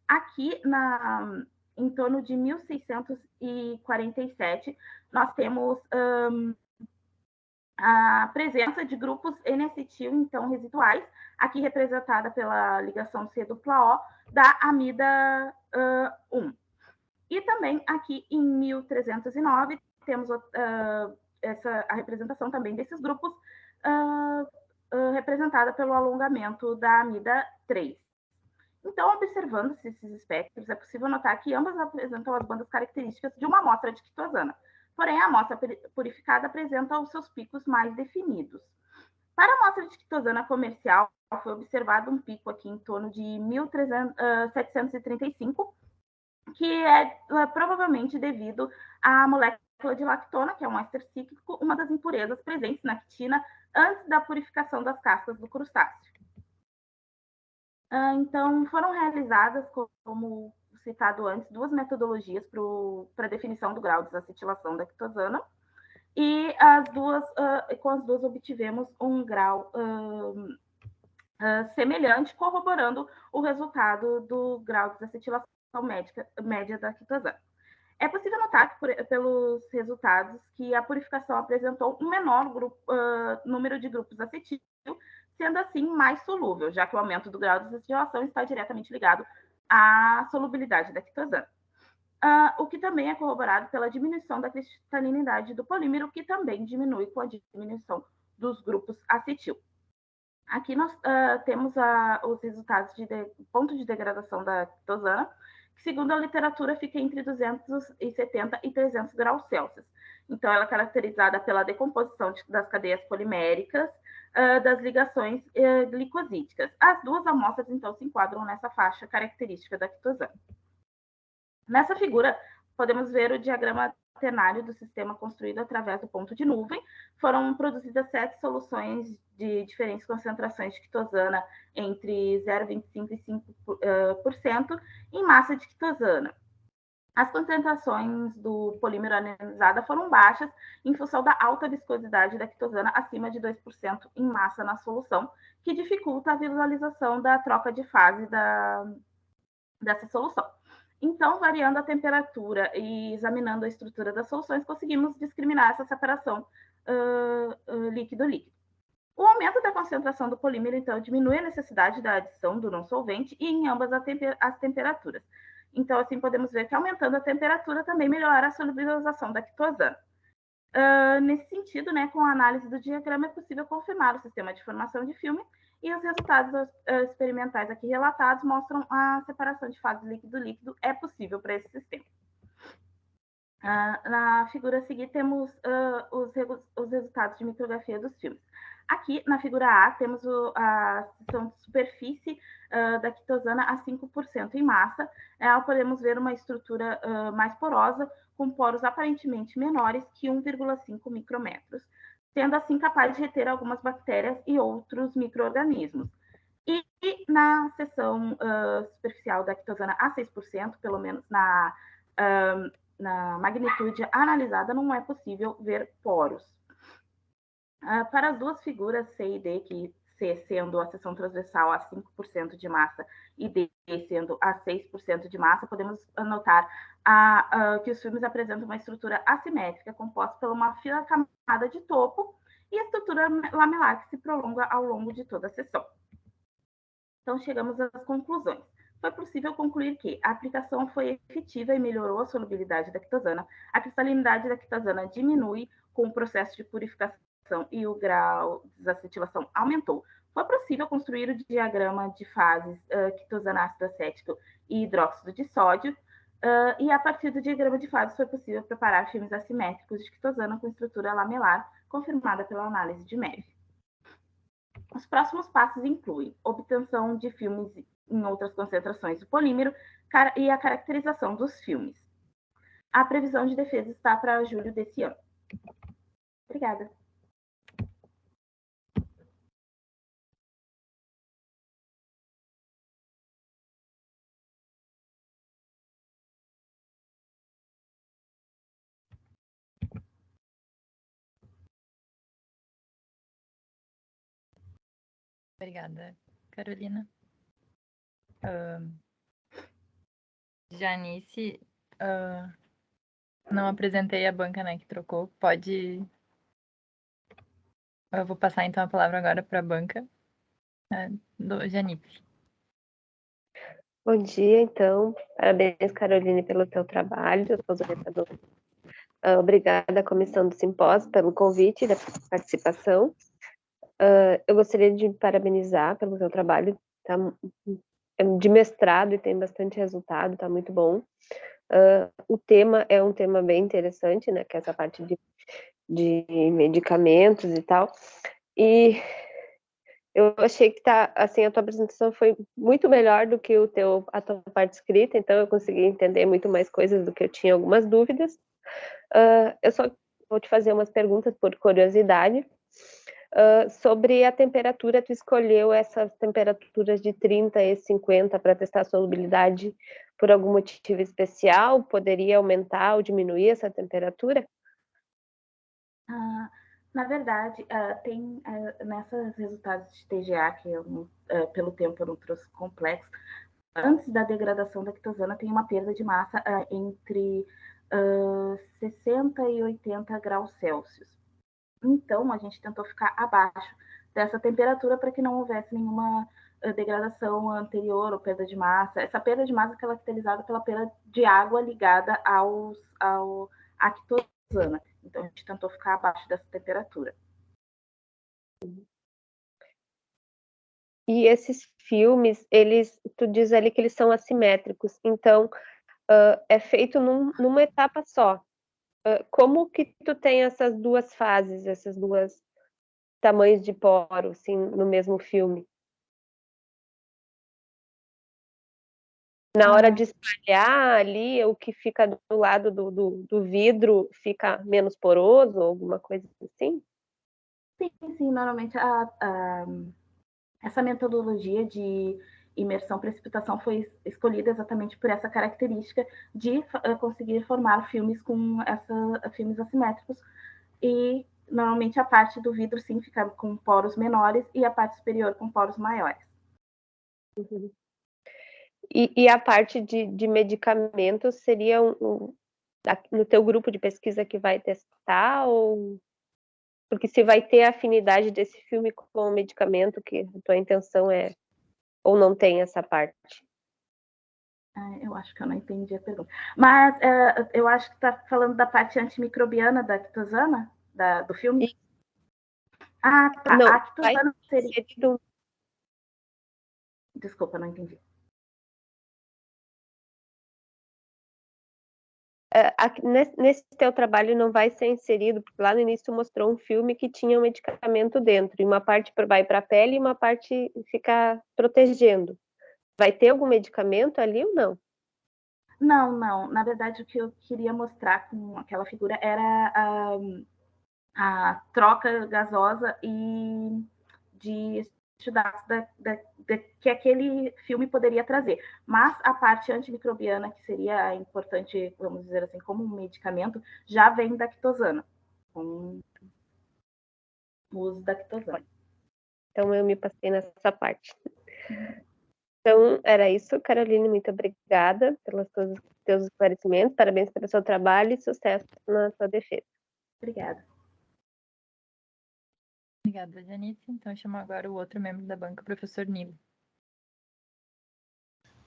Aqui, em torno de 1647, nós temos a presença de grupos N-acetil, então, residuais, aqui representada pela ligação C-O, da amida 1. E também aqui em 1309, temos a representação também desses grupos, representada pelo alongamento da amida 3. Então, observando-se esses espectros, é possível notar que ambas apresentam as bandas características de uma amostra de quitosana. Porém, a amostra purificada apresenta os seus picos mais definidos. Para a amostra de quitosana comercial, foi observado um pico aqui em torno de 1735, que é provavelmente devido à molécula de lactona, que é um éster cíclico, uma das impurezas presentes na quitina antes da purificação das cascas do crustáceo. Então, foram realizadas, como citado antes, duas metodologias para a definição do grau de desacetilação da quitosana, e com as duas obtivemos um grau semelhante, corroborando o resultado do grau de desacetilação média da quitosana. É possível notar pelos resultados que a purificação apresentou um menor número de grupos acetil, sendo assim mais solúvel, já que o aumento do grau de desacetilação está diretamente ligado à solubilidade da quitosana. O que também é corroborado pela diminuição da cristalinidade do polímero, que também diminui com a diminuição dos grupos acetil. Aqui nós temos os resultados de ponto de degradação da quitosana, que, segundo a literatura, fica entre 270 e 300 graus Celsius. Então, ela é caracterizada pela decomposição das cadeias poliméricas, das ligações glicosídicas. As duas amostras, então, se enquadram nessa faixa característica da quitosana. Nessa figura, podemos ver o diagrama ternário do sistema construído através do ponto de nuvem. Foram produzidas 7 soluções de diferentes concentrações de quitosana entre 0,25% e 5% em massa de quitosana. As concentrações do polímero anionizado foram baixas em função da alta viscosidade da quitosana, acima de 2% em massa na solução, que dificulta a visualização da troca de fase dessa solução. Então, variando a temperatura e examinando a estrutura das soluções, conseguimos discriminar essa separação líquido-líquido. O aumento da concentração do polímero, então, diminui a necessidade da adição do não solvente e em ambas as temperaturas. Então, assim, podemos ver que aumentando a temperatura também melhora a solubilização da quitosana. Nesse sentido, né, com a análise do diagrama, é possível confirmar o sistema de formação de filme, e os resultados experimentais aqui relatados mostram a separação de fase líquido-líquido é possível para esse sistema. Na figura a seguir, temos os resultados de micrografia dos filmes. Aqui, na figura A, temos a seção de superfície da quitosana a 5% em massa. Podemos ver uma estrutura mais porosa, com poros aparentemente menores que 1,5 micrômetros, sendo assim capaz de reter algumas bactérias e outros micro-organismos. E na seção superficial da quitosana a 6%, pelo menos na magnitude analisada, não é possível ver poros. Para as duas figuras C e D, que C sendo a seção transversal a 5% de massa e D sendo a 6% de massa, podemos notar que os filmes apresentam uma estrutura assimétrica, composta por uma fina camada de topo e a estrutura lamelar que se prolonga ao longo de toda a seção. Então, chegamos às conclusões. Foi possível concluir que a aplicação foi efetiva e melhorou a solubilidade da quitosana, a cristalinidade da quitosana diminui com o processo de purificação e o grau de desacetilação aumentou, foi possível construir o diagrama de fases quitosana, ácido acético e hidróxido de sódio, e a partir do diagrama de fases foi possível preparar filmes assimétricos de quitosana com estrutura lamelar, confirmada pela análise de MEV. Os próximos passos incluem obtenção de filmes em outras concentrações do polímero e a caracterização dos filmes. A previsão de defesa está para julho desse ano. Obrigada. Obrigada, Carolina. Janice, não apresentei a banca, né, que trocou. Pode... Eu vou passar, então, a palavra agora para a banca do Janice. Bom dia, então. Parabéns, Caroline, pelo teu trabalho, aos orientadores. Obrigada à comissão do simpósio pelo convite e da participação. Eu gostaria de parabenizar pelo teu trabalho, tá de mestrado e tem bastante resultado, tá muito bom. O tema é um tema bem interessante, né, que é essa parte de medicamentos e tal, e eu achei que assim, a tua apresentação foi muito melhor do que a tua parte escrita, então eu consegui entender muito mais coisas do que eu tinha algumas dúvidas. Eu só vou te fazer umas perguntas por curiosidade. Sobre a temperatura, tu escolheu essas temperaturas de 30 e 50 para testar a solubilidade por algum motivo especial? Poderia aumentar ou diminuir essa temperatura? Na verdade, tem nesses resultados de TGA, que eu, pelo tempo eu não trouxe complexo, antes da degradação da quitosana tem uma perda de massa entre 60 e 80 graus Celsius. Então, a gente tentou ficar abaixo dessa temperatura para que não houvesse nenhuma degradação anterior ou perda de massa. Essa perda de massa é caracterizada pela perda de água ligada à quitosana. Então, a gente tentou ficar abaixo dessa temperatura. E esses filmes, tu diz ali que eles são assimétricos. Então, é feito numa etapa só. Como que tu tem essas duas fases, esses dois tamanhos de poro, assim, no mesmo filme? Na hora de espalhar ali, o que fica do lado do vidro fica menos poroso, alguma coisa assim? Sim, normalmente essa metodologia de imersão-precipitação foi escolhida exatamente por essa característica de conseguir formar filmes com filmes assimétricos, e normalmente a parte do vidro sim fica com poros menores e a parte superior com poros maiores. Uhum. E a parte de medicamentos seria no teu grupo de pesquisa que vai testar, ou porque se vai ter afinidade desse filme com o medicamento, que a tua intenção é, ou não tem essa parte? Eu acho que eu não entendi a pergunta. Mas eu acho que está falando da parte antimicrobiana da quitosana, do filme? Tá. Não, a quitosana seria... Desculpa, não entendi. Nesse teu trabalho não vai ser inserido, porque lá no início tu mostrou um filme que tinha um medicamento dentro, e uma parte vai para a pele e uma parte fica protegendo. Vai ter algum medicamento ali ou não? Não. Na verdade, o que eu queria mostrar com aquela figura era a troca gasosa e de estudados que aquele filme poderia trazer. Mas a parte antimicrobiana, que seria importante, vamos dizer assim, como um medicamento, já vem da quitosana, com o uso da quitosana. Então, eu me passei nessa parte. Então, era isso, Caroline, muito obrigada pelos teus esclarecimentos, parabéns pelo seu trabalho e sucesso na sua defesa. Obrigada. Obrigada, Janice. Então, eu chamo agora o outro membro da banca, o professor Nilo.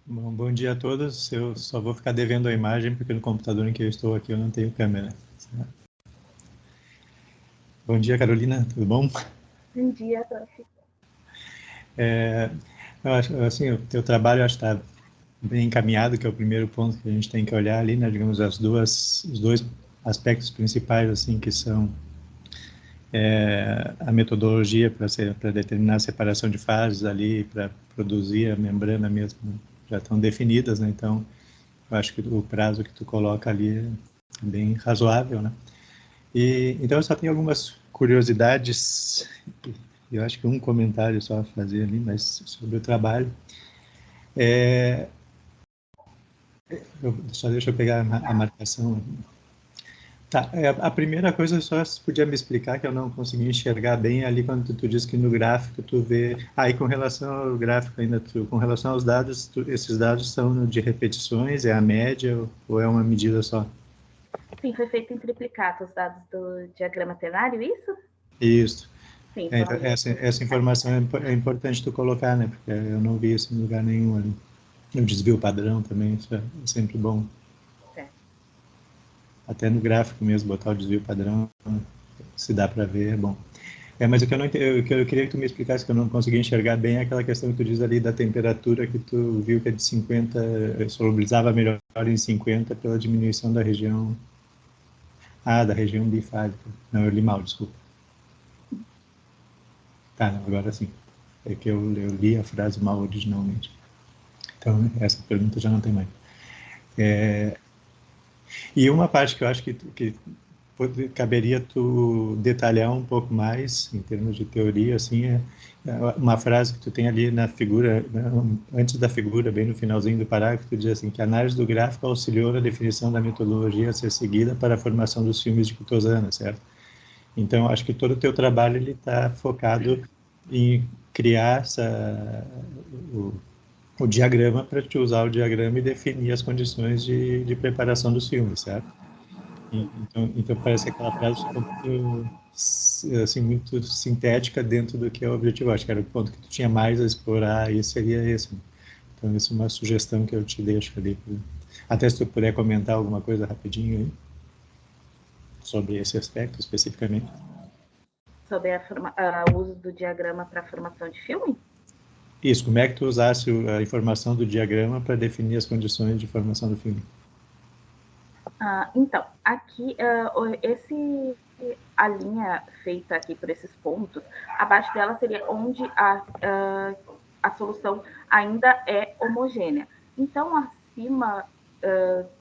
Bom dia a todos. Eu só vou ficar devendo a imagem, porque no computador em que eu estou aqui eu não tenho câmera. Bom dia, Carolina. Tudo bom? Bom dia, prof. Eu acho, assim, o teu trabalho eu acho que está bem encaminhado, que é o primeiro ponto que a gente tem que olhar ali, né? Digamos, os dois aspectos principais, assim, que são a metodologia para determinar a separação de fases ali, para produzir a membrana mesmo, né? Já estão definidas, né? Então, eu acho que o prazo que tu coloca ali é bem razoável, né? Então, eu só tenho algumas curiosidades, eu acho que um comentário só a fazer ali, mas sobre o trabalho. Só deixa eu pegar a marcação. Tá, a primeira coisa, só se podia me explicar, que eu não consegui enxergar bem ali quando tu diz que no gráfico tu vê... Aí, com relação ao gráfico ainda, com relação aos dados, esses dados são de repetições, é a média ou é uma medida só? Sim, foi feito em triplicado os dados do diagrama ternário, isso? Isso. Sim, Então, essa informação é importante tu colocar, né? Porque eu não vi isso em lugar nenhum ali. O desvio padrão também, isso é sempre bom. Até no gráfico mesmo, botar o desvio padrão, se dá para ver, é bom. Mas o que eu queria que tu me explicasse, que eu não consegui enxergar bem, é aquela questão que tu diz ali da temperatura, que tu viu que é de 50, solubilizava melhor em 50 pela diminuição da região... da região bifásica. Não, eu li mal, desculpa. Tá, agora sim. É que eu li a frase mal originalmente. Então, essa pergunta já não tem mais. E uma parte que eu acho que caberia tu detalhar um pouco mais, em termos de teoria, assim, é uma frase que tu tem ali na figura, antes da figura, bem no finalzinho do parágrafo, tu diz assim, que a análise do gráfico auxiliou na definição da metodologia a ser seguida para a formação dos filmes de Kitozana, certo? Então, acho que todo o teu trabalho está focado em criar o diagrama para te usar o diagrama e definir as condições de preparação dos filmes, certo? Então parece que aquela frase ficou muito, assim, muito sintética dentro do que é o objetivo. Acho que era o ponto que tu tinha mais a explorar, e seria esse. Então, isso é uma sugestão que eu te deixo ali. Até se tu puder comentar alguma coisa rapidinho aí, sobre esse aspecto especificamente. Sobre o uso do diagrama para a formação de filme? Isso, como é que tu usasse a informação do diagrama para definir as condições de formação do filme? Então, aqui, a linha feita aqui por esses pontos, abaixo dela seria onde a solução ainda é homogênea. Então, acima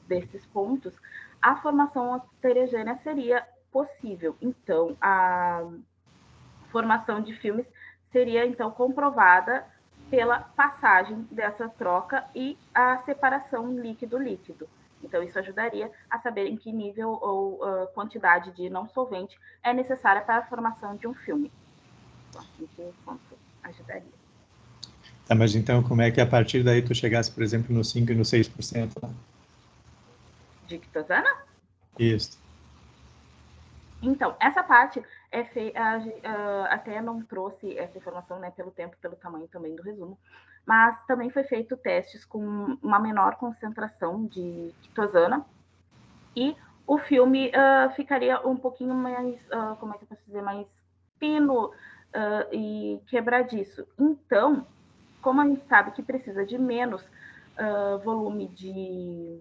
desses pontos, a formação heterogênea seria possível. Então, a formação de filmes seria, então, comprovada pela passagem dessa troca e a separação líquido-líquido. Então, isso ajudaria a saber em que nível ou quantidade de não solvente é necessária para a formação de um filme. Então, em que ponto ajudaria. Tá, mas então como é que a partir daí tu chegasse, por exemplo, no 5% e no 6%? Né? De Kitozana? Isso. Então, essa parte até não trouxe essa informação, né, pelo tempo, pelo tamanho também do resumo, mas também foi feito testes com uma menor concentração de Kitozana e o filme ficaria um pouquinho mais, como é que eu posso dizer, mais fino e quebradiço. Então, como a gente sabe que precisa de menos volume de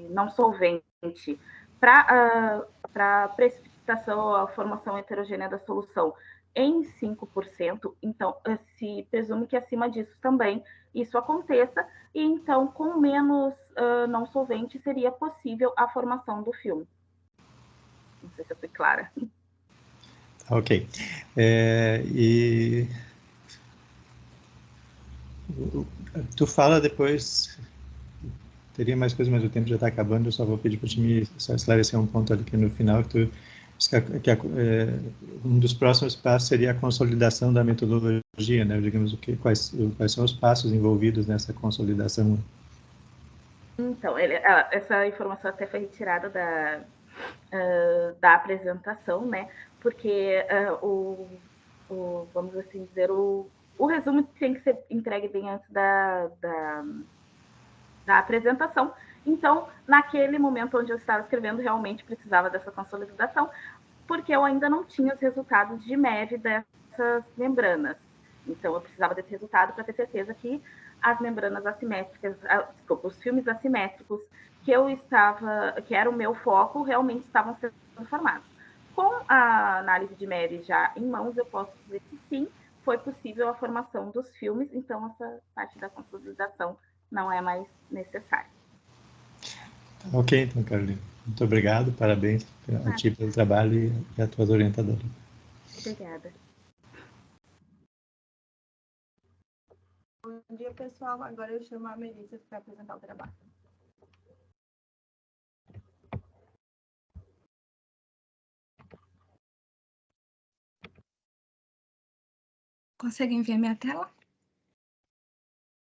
não solvente para precipitação, a formação heterogênea da solução em 5%, então se presume que acima disso também isso aconteça, e então com menos não solvente seria possível a formação do filme. Não sei se eu fui clara. Ok. E tu fala depois, teria mais coisa, mas o tempo já está acabando, eu só vou pedir para te me só esclarecer um ponto ali que no final, que tu um dos próximos passos seria a consolidação da metodologia, né? Digamos, quais são os passos envolvidos nessa consolidação? Então, essa informação até foi retirada da apresentação, né? Porque vamos assim dizer, o resumo tem que ser entregue bem antes da apresentação. Então, naquele momento onde eu estava escrevendo, realmente precisava dessa consolidação, porque eu ainda não tinha os resultados de MEV dessas membranas. Então, eu precisava desse resultado para ter certeza que as membranas assimétricas, os filmes assimétricos que era o meu foco, realmente estavam sendo formados. Com a análise de Mary já em mãos, eu posso dizer que sim, foi possível a formação dos filmes, então essa parte da consolidação não é mais necessária. Ok, então, Carolina. Muito obrigado, parabéns a ti pelo trabalho e a tuas orientadoras. Obrigada. Bom dia, pessoal. Agora eu chamo a Melissa para apresentar o trabalho. Conseguem ver minha tela?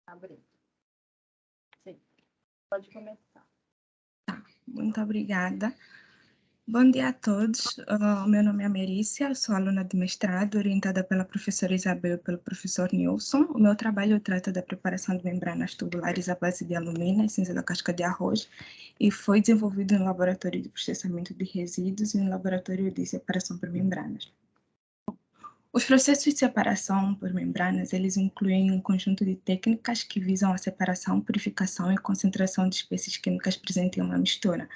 Abri. Sim. Pode começar. Tá, muito obrigada. Bom dia a todos. Meu nome é Merícia, eu sou aluna de mestrado, orientada pela professora Isabel e pelo professor Nilson. O meu trabalho trata da preparação de membranas tubulares à base de alumina e cinza da casca de arroz e foi desenvolvido no laboratório de processamento de resíduos e no laboratório de separação por membranas. Os processos de separação por membranas, eles incluem um conjunto de técnicas que visam a separação, purificação e concentração de espécies químicas presentes em uma mistura.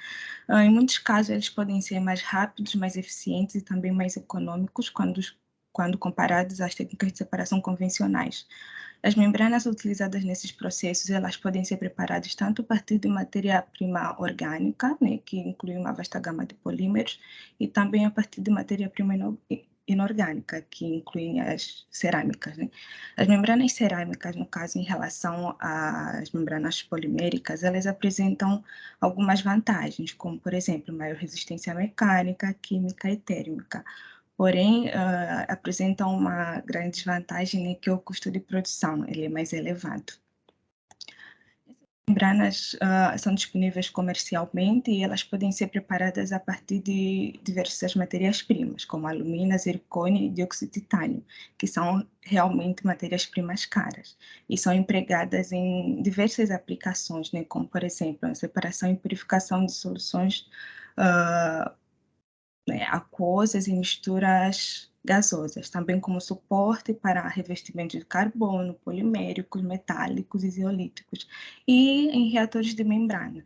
Em muitos casos, eles podem ser mais rápidos, mais eficientes e também mais econômicos quando comparados às técnicas de separação convencionais. As membranas utilizadas nesses processos, elas podem ser preparadas tanto a partir de matéria-prima orgânica, né, que inclui uma vasta gama de polímeros, e também a partir de matéria-prima inorgânica, que incluem as cerâmicas, né? As membranas cerâmicas, no caso, em relação às membranas poliméricas, elas apresentam algumas vantagens, como, por exemplo, maior resistência mecânica, química e térmica. Porém, apresentam uma grande desvantagem, né, que é o custo de produção, ele é mais elevado. As membranas são disponíveis comercialmente e elas podem ser preparadas a partir de diversas matérias-primas, como alumina, zircônio e dióxido de titânio, que são realmente matérias-primas caras e são empregadas em diversas aplicações, né, como, por exemplo, a separação e purificação de soluções aquosas e misturas gasosas, também como suporte para revestimento de carbono, poliméricos, metálicos e zeolíticos, e em reatores de membrana.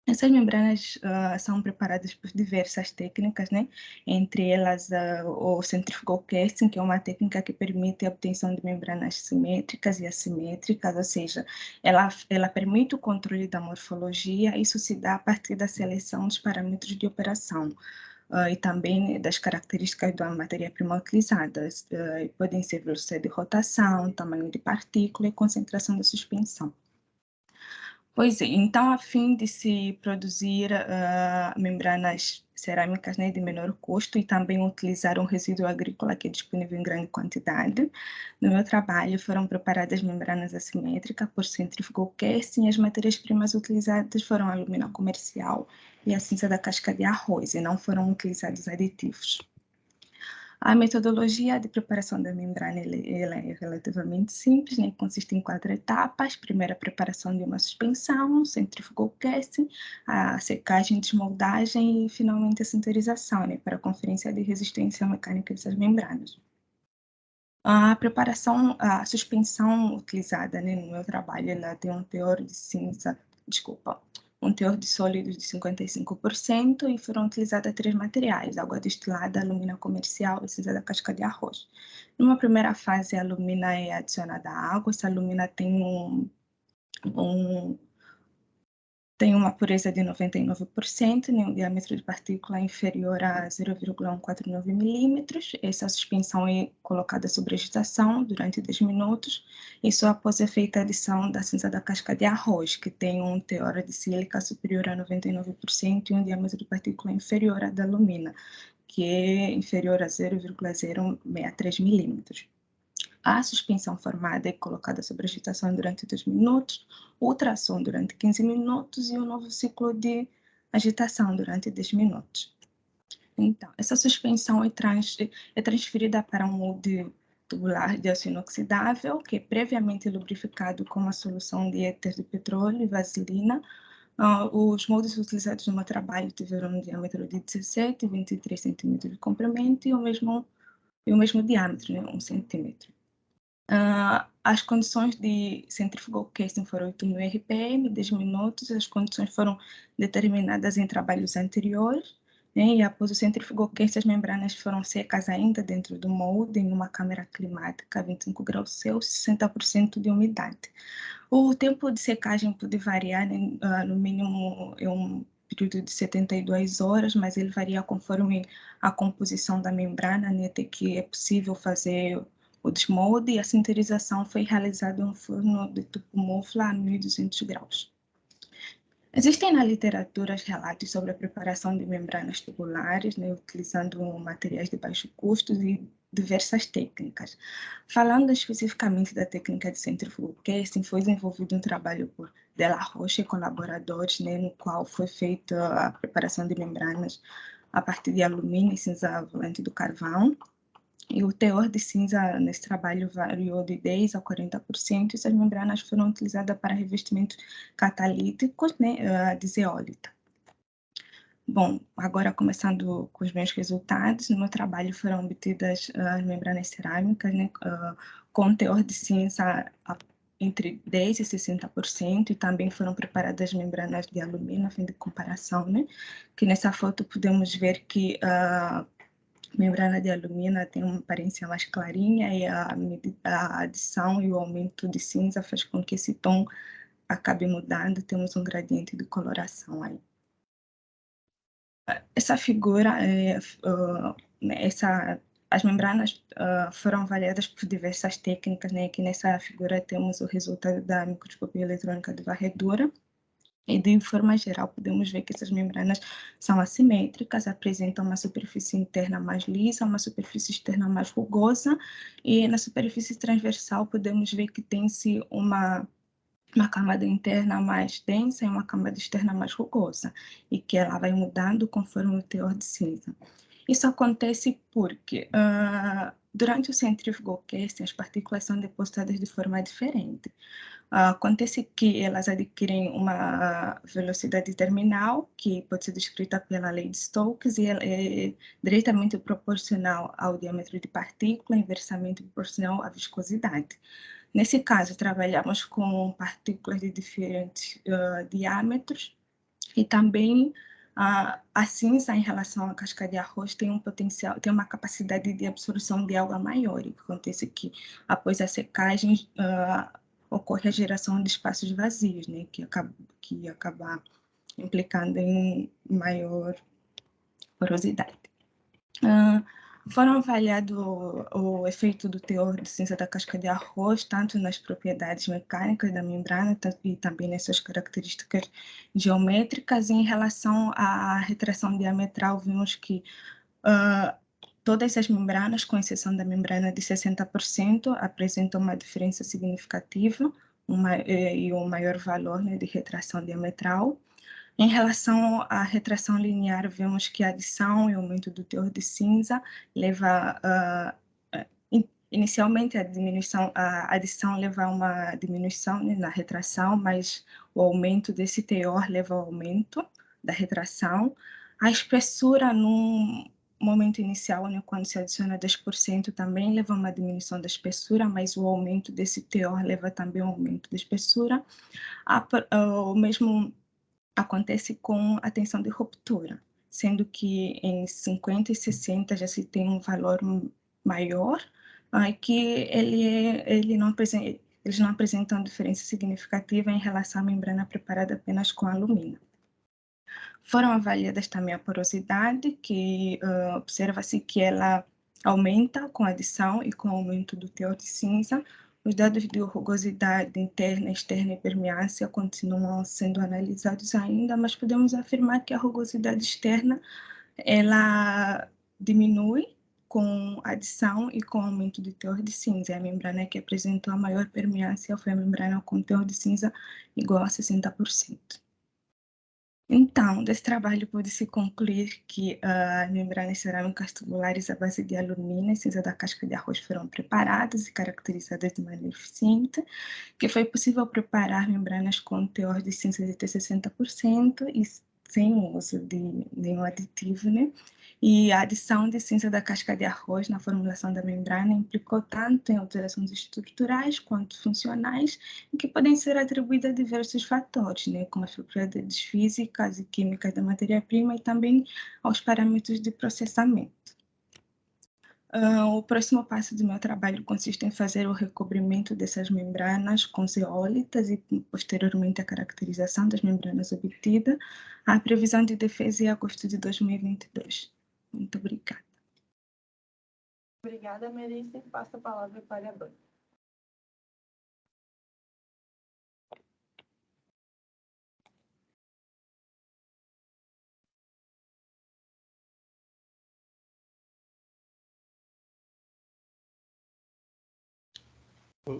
Essas membranas são preparadas por diversas técnicas, né? Entre elas o centrifugal casting, que é uma técnica que permite a obtenção de membranas simétricas e assimétricas, ou seja, ela permite o controle da morfologia, isso se dá a partir da seleção dos parâmetros de operação. E também das características da matéria-prima utilizada. Podem ser velocidade de rotação, tamanho de partícula e concentração da suspensão. Pois é, então, a fim de se produzir membranas cerâmicas, né, de menor custo e também utilizar um resíduo agrícola que é disponível em grande quantidade, no meu trabalho foram preparadas membranas assimétricas por centrifugal casting e as matérias-primas utilizadas foram a alumina comercial e a cinza da casca de arroz, e não foram utilizados aditivos. A metodologia de preparação da membrana ela é relativamente simples, né? Consiste em 4 etapas. Primeiro, a preparação de uma suspensão, centrifugal casting, a secagem, desmoldagem e, finalmente, a sinterização, né? Para a conferência de resistência mecânica dessas membranas. A preparação, a suspensão utilizada, né, no meu trabalho, ela tem um teor de um teor de sólidos de 55% e foram utilizados 3 materiais, água destilada, alumina comercial e cinza da casca de arroz. Numa primeira fase, a alumina é adicionada à água, essa alumina tem tem uma pureza de 99%, um diâmetro de partícula inferior a 0,149 milímetros. Essa suspensão é colocada sobre agitação durante 10 minutos. Isso após a feita adição da cinza da casca de arroz, que tem um teor de sílica superior a 99% e um diâmetro de partícula inferior à da alumina, que é inferior a 0,063 milímetros. A suspensão formada é colocada sobre agitação durante 2 minutos, ultrassom durante 15 minutos e um novo ciclo de agitação durante 10 minutos. Então, essa suspensão é transferida para um molde tubular de aço inoxidável, que é previamente lubrificado com uma solução de éter de petróleo e vaselina. Os moldes utilizados no meu trabalho tiveram um diâmetro de 17 e 23 centímetros de comprimento e o mesmo diâmetro, né, 1 centímetro. As condições de centrifugal casting foram 8.000 RPM, 10 minutos. As condições foram determinadas em trabalhos anteriores, né? E após o centrifugal casting, as membranas foram secas ainda dentro do molde, em uma câmara climática, 25 graus Celsius, 60% de umidade. O tempo de secagem pode variar, né? No mínimo é um período de 72 horas, mas ele varia conforme a composição da membrana, né? Até que é possível fazer o desmolde, e a sinterização foi realizada em um forno de tubo mofla a 1.200 graus. Existem na literatura relatos sobre a preparação de membranas tubulares, né, utilizando materiais de baixo custo e diversas técnicas. Falando especificamente da técnica de centrifugal casting, foi desenvolvido um trabalho por Della Rocha e colaboradores, né, no qual foi feita a preparação de membranas a partir de alumínio e cinza volante do carvão. E o teor de cinza nesse trabalho variou de 10% a 40%, e essas membranas foram utilizadas para revestimentos catalíticos, né, de zeólita. Bom, agora começando com os meus resultados, no meu trabalho foram obtidas as membranas cerâmicas, né, com teor de cinza entre 10% e 60%, e também foram preparadas membranas de alumínio, a fim de comparação, né, que nessa foto podemos ver que membrana de alumínio tem uma aparência mais clarinha, e a adição e o aumento de cinza faz com que esse tom acabe mudando, temos um gradiente de coloração aí. Essa figura, as membranas foram avaliadas por diversas técnicas, né? Aqui nessa figura temos o resultado da microscopia eletrônica de varredura. E, de forma geral, podemos ver que essas membranas são assimétricas, apresentam uma superfície interna mais lisa, uma superfície externa mais rugosa, e na superfície transversal podemos ver que tem-se uma camada interna mais densa e uma camada externa mais rugosa, e que ela vai mudando conforme o teor de cinza. Isso acontece porque, durante o centrifugal casting, as partículas são depositadas de forma diferente. Acontece que elas adquirem uma velocidade terminal, que pode ser descrita pela lei de Stokes, e ela é diretamente proporcional ao diâmetro de partícula, inversamente proporcional à viscosidade. Nesse caso, trabalhamos com partículas de diferentes diâmetros, e também a cinza, em relação à casca de arroz, tem um potencial, tem uma capacidade de absorção de água maior, e acontece que, após a secagem, ocorre a geração de espaços vazios, né, que acaba implicando em maior porosidade. Foram avaliados o efeito do teor de cinza da casca de arroz, tanto nas propriedades mecânicas da membrana e também nas suas características geométricas. Em relação à retração diametral, vimos que todas as membranas, com exceção da membrana de 60%, apresentam uma diferença significativa e um maior valor, né, de retração diametral. Em relação à retração linear, vemos que a adição e o aumento do teor de cinza leva inicialmente a adição leva a uma diminuição, né, na retração, mas o aumento desse teor leva ao aumento da retração. A espessura, num momento inicial, né, quando se adiciona 10%, também leva a uma diminuição da espessura, mas o aumento desse teor leva também ao aumento da espessura. O mesmo acontece com a tensão de ruptura, sendo que em 50 e 60 já se tem um valor maior, que eles não apresentam diferença significativa em relação à membrana preparada apenas com alumínio. Foram avaliadas também a porosidade, que observa-se que ela aumenta com a adição e com o aumento do teor de cinza. Os dados de rugosidade interna, externa e permeância continuam sendo analisados ainda, mas podemos afirmar que a rugosidade externa ela diminui com adição e com aumento de teor de cinza. A membrana que apresentou a maior permeância foi a membrana com teor de cinza igual a 60%. Então, desse trabalho pode-se concluir que as membranas cerâmicas tubulares à base de alumínio e cinza da casca de arroz foram preparadas e caracterizadas de maneira eficiente, que foi possível preparar membranas com teor de cinza de até 60% e sem o uso de nenhum aditivo, né? E a adição de cinza da casca de arroz na formulação da membrana implicou tanto em alterações estruturais quanto funcionais, que podem ser atribuídas a diversos fatores, né, como as propriedades físicas e químicas da matéria-prima e também aos parâmetros de processamento. O próximo passo do meu trabalho consiste em fazer o recobrimento dessas membranas com zeólitas e, posteriormente, a caracterização das membranas obtida. A previsão de defesa é agosto de 2022. Muito obrigada. Obrigada, Melissa. Passo a palavra para a banca.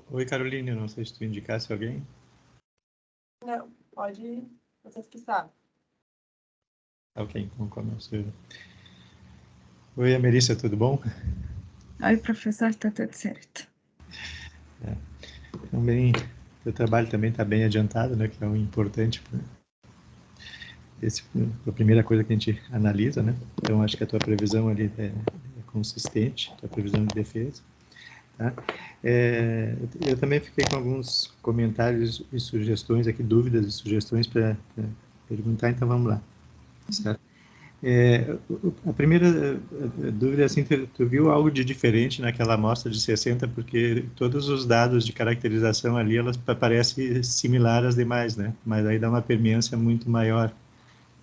Oi, Caroline, não sei se tu indicasse alguém. Não, pode, vocês que sabem. Ok, então começo eu. Oi, Melissa, tudo bom? Oi, professor, está tudo certo. Também, o trabalho também está bem adiantado, né, que é o importante. A primeira coisa que a gente analisa, né? Então, acho que a tua previsão ali é consistente, a tua previsão de defesa. Tá? Eu também fiquei com alguns comentários e sugestões aqui, dúvidas e sugestões para perguntar, então vamos lá. Certo? A primeira dúvida é assim, tu viu algo de diferente naquela amostra de 60, porque todos os dados de caracterização ali, elas parecem similares às demais, né? Mas aí dá uma permeância muito maior.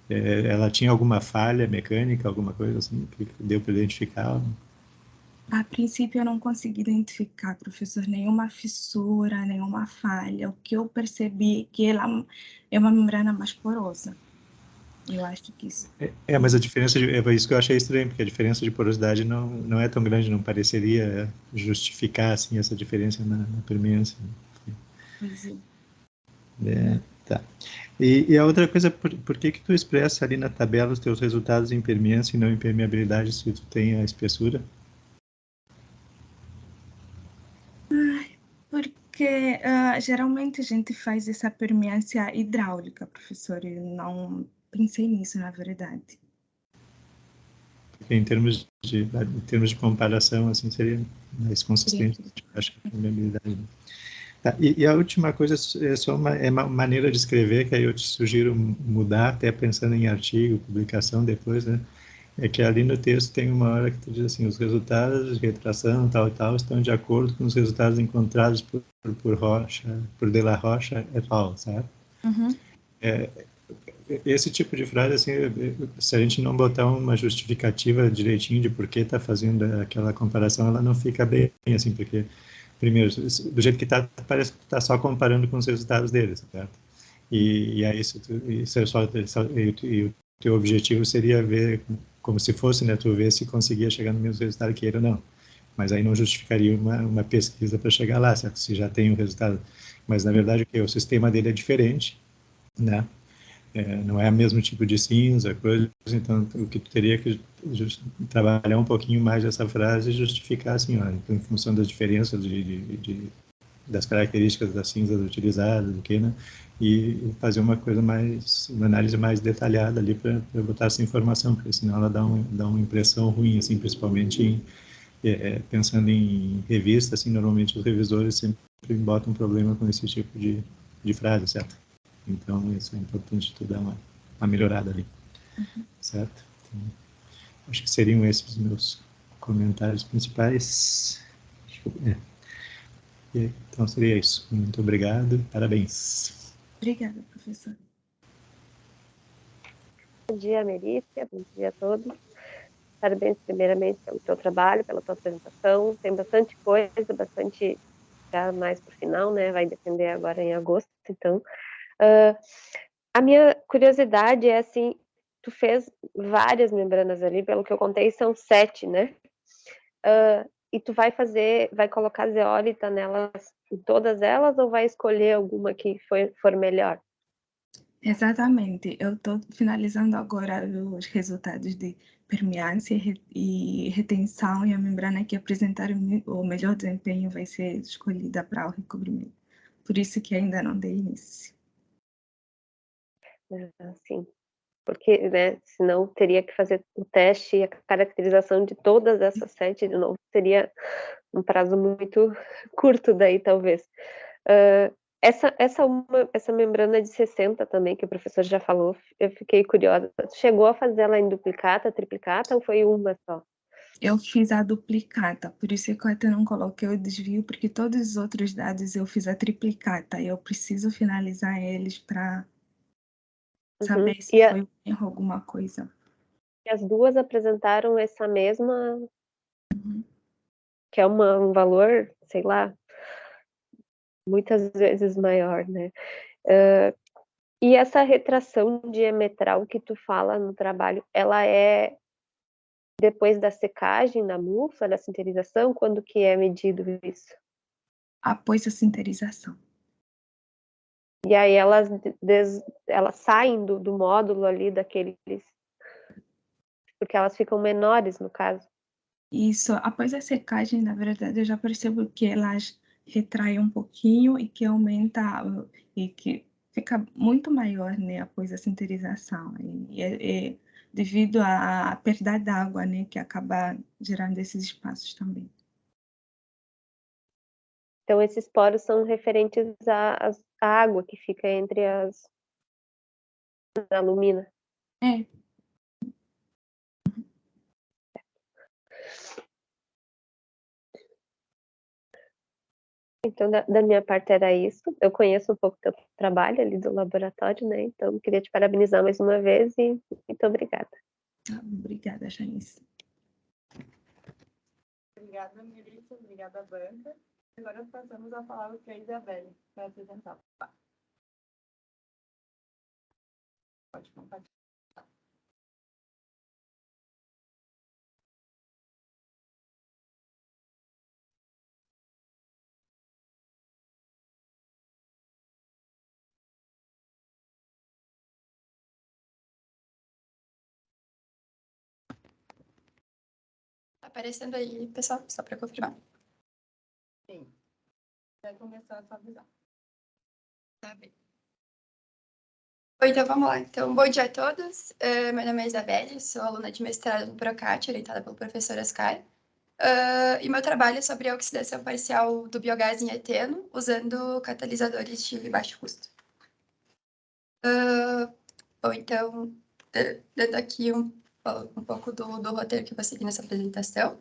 Ela tinha alguma falha mecânica, alguma coisa assim, que deu para identificar? A princípio, eu não consegui identificar, professor, nenhuma fissura, nenhuma falha. O que eu percebi é que ela é uma membrana mais porosa. Eu acho que isso... Mas a diferença, é isso que eu achei estranho, porque a diferença de porosidade não é tão grande, não pareceria justificar, assim, essa diferença na permeância. Pois é. Tá. E a outra coisa, por que tu expressa ali na tabela os teus resultados em permeância e não em permeabilidade, se tu tem a espessura? Porque geralmente a gente faz essa permeância hidráulica, professor, eu não pensei nisso, na verdade. Porque em termos de comparação, assim, seria mais consistente, acho que a permeabilidade. Tá, e a última coisa é só uma maneira de escrever, que aí eu te sugiro mudar, até pensando em artigo, publicação depois, né? É que ali no texto tem uma hora que tu diz assim, os resultados de retração, tal e tal, estão de acordo com os resultados encontrados por De La Rocha et al., sabe? Uhum. Esse tipo de frase, assim, se a gente não botar uma justificativa direitinho de por que está fazendo aquela comparação, ela não fica bem, assim, porque, primeiro, do jeito que está, parece que tu está só comparando com os resultados deles, certo? E aí, isso é só, e o teu objetivo seria ver, como se fosse, né, tu ver se conseguia chegar no mesmo resultado que ele ou não. Mas aí não justificaria uma pesquisa para chegar lá, certo? Se já tem um resultado. Mas, na verdade, o sistema dele é diferente, né? Não é o mesmo tipo de cinza, coisa, então o que tu teria que trabalhar um pouquinho mais essa frase e justificar, assim, ó, em função das diferenças das características das cinzas utilizadas, do que, né? E fazer uma análise mais detalhada ali para botar essa informação, porque senão ela dá uma impressão ruim, assim, principalmente pensando em revista, assim, normalmente os revisores sempre botam problema com esse tipo de frase, certo? Então, isso é importante tu dar uma melhorada ali, certo? Então, acho que seriam esses os meus comentários principais. Então, seria isso. Muito obrigado. Parabéns. Obrigada, professor. Bom dia, Melissa. Bom dia a todos. Parabéns, primeiramente, pelo teu trabalho, pela tua apresentação. Tem bastante coisa, bastante já mais para o final, né? Vai depender agora em agosto, então. A minha curiosidade é, assim, tu fez várias membranas ali, pelo que eu contei, são 7, né? E tu vai colocar zeólita nelas, em todas elas, ou vai escolher alguma que for melhor? Exatamente. Eu estou finalizando agora os resultados de permeância e retenção, e a membrana que apresentar o melhor desempenho vai ser escolhida para o recobrimento. Por isso que ainda não dei início. Sim. porque, né, senão teria que fazer o teste e a caracterização de todas essas 7 de novo, seria um prazo muito curto daí, talvez. Essa membrana de 60 também, que o professor já falou, eu fiquei curiosa. Chegou a fazer ela em duplicata, triplicata, ou foi uma só? Eu fiz a duplicata, por isso que eu até não coloquei o desvio, porque todos os outros dados eu fiz a triplicata, e eu preciso finalizar eles para saber se foi um erro, alguma coisa. E as duas apresentaram essa mesma, que é um valor, sei lá, muitas vezes maior, né? E essa retração diametral que tu fala no trabalho, ela é depois da secagem na mufa, da sinterização? Quando que é medido isso? Após a sinterização. E aí elas saem do módulo ali daqueles... Porque elas ficam menores, no caso. Isso, após a secagem, na verdade, eu já percebo que elas retraem um pouquinho e que aumenta, e que fica muito maior, né, após a sinterização. E é devido à perda d'água, né, que acaba gerando esses espaços também. Então, esses poros são referentes à água que fica entre as... na lumina. É. Então, da minha parte era isso. Eu conheço um pouco do teu trabalho ali do laboratório, né? Então, queria te parabenizar mais uma vez e muito obrigada. Obrigada, Janice. Obrigada, Melissa. Obrigada, Banca. Agora passamos a palavra para a Isabelle, para apresentar. Pode compartilhar. Tá aparecendo aí, pessoal, só para confirmar. Sim. Vai começar a sua visão. Tá bem. Bom, então vamos lá. Então, bom dia a todos. Meu nome é Isabelle, sou aluna de mestrado no PROCAT, orientada pelo professor Oscar. E meu trabalho é sobre a oxidação parcial do biogás em eteno, usando catalisadores de baixo custo. Bom, então, dando aqui um pouco do roteiro que eu vou seguir nessa apresentação.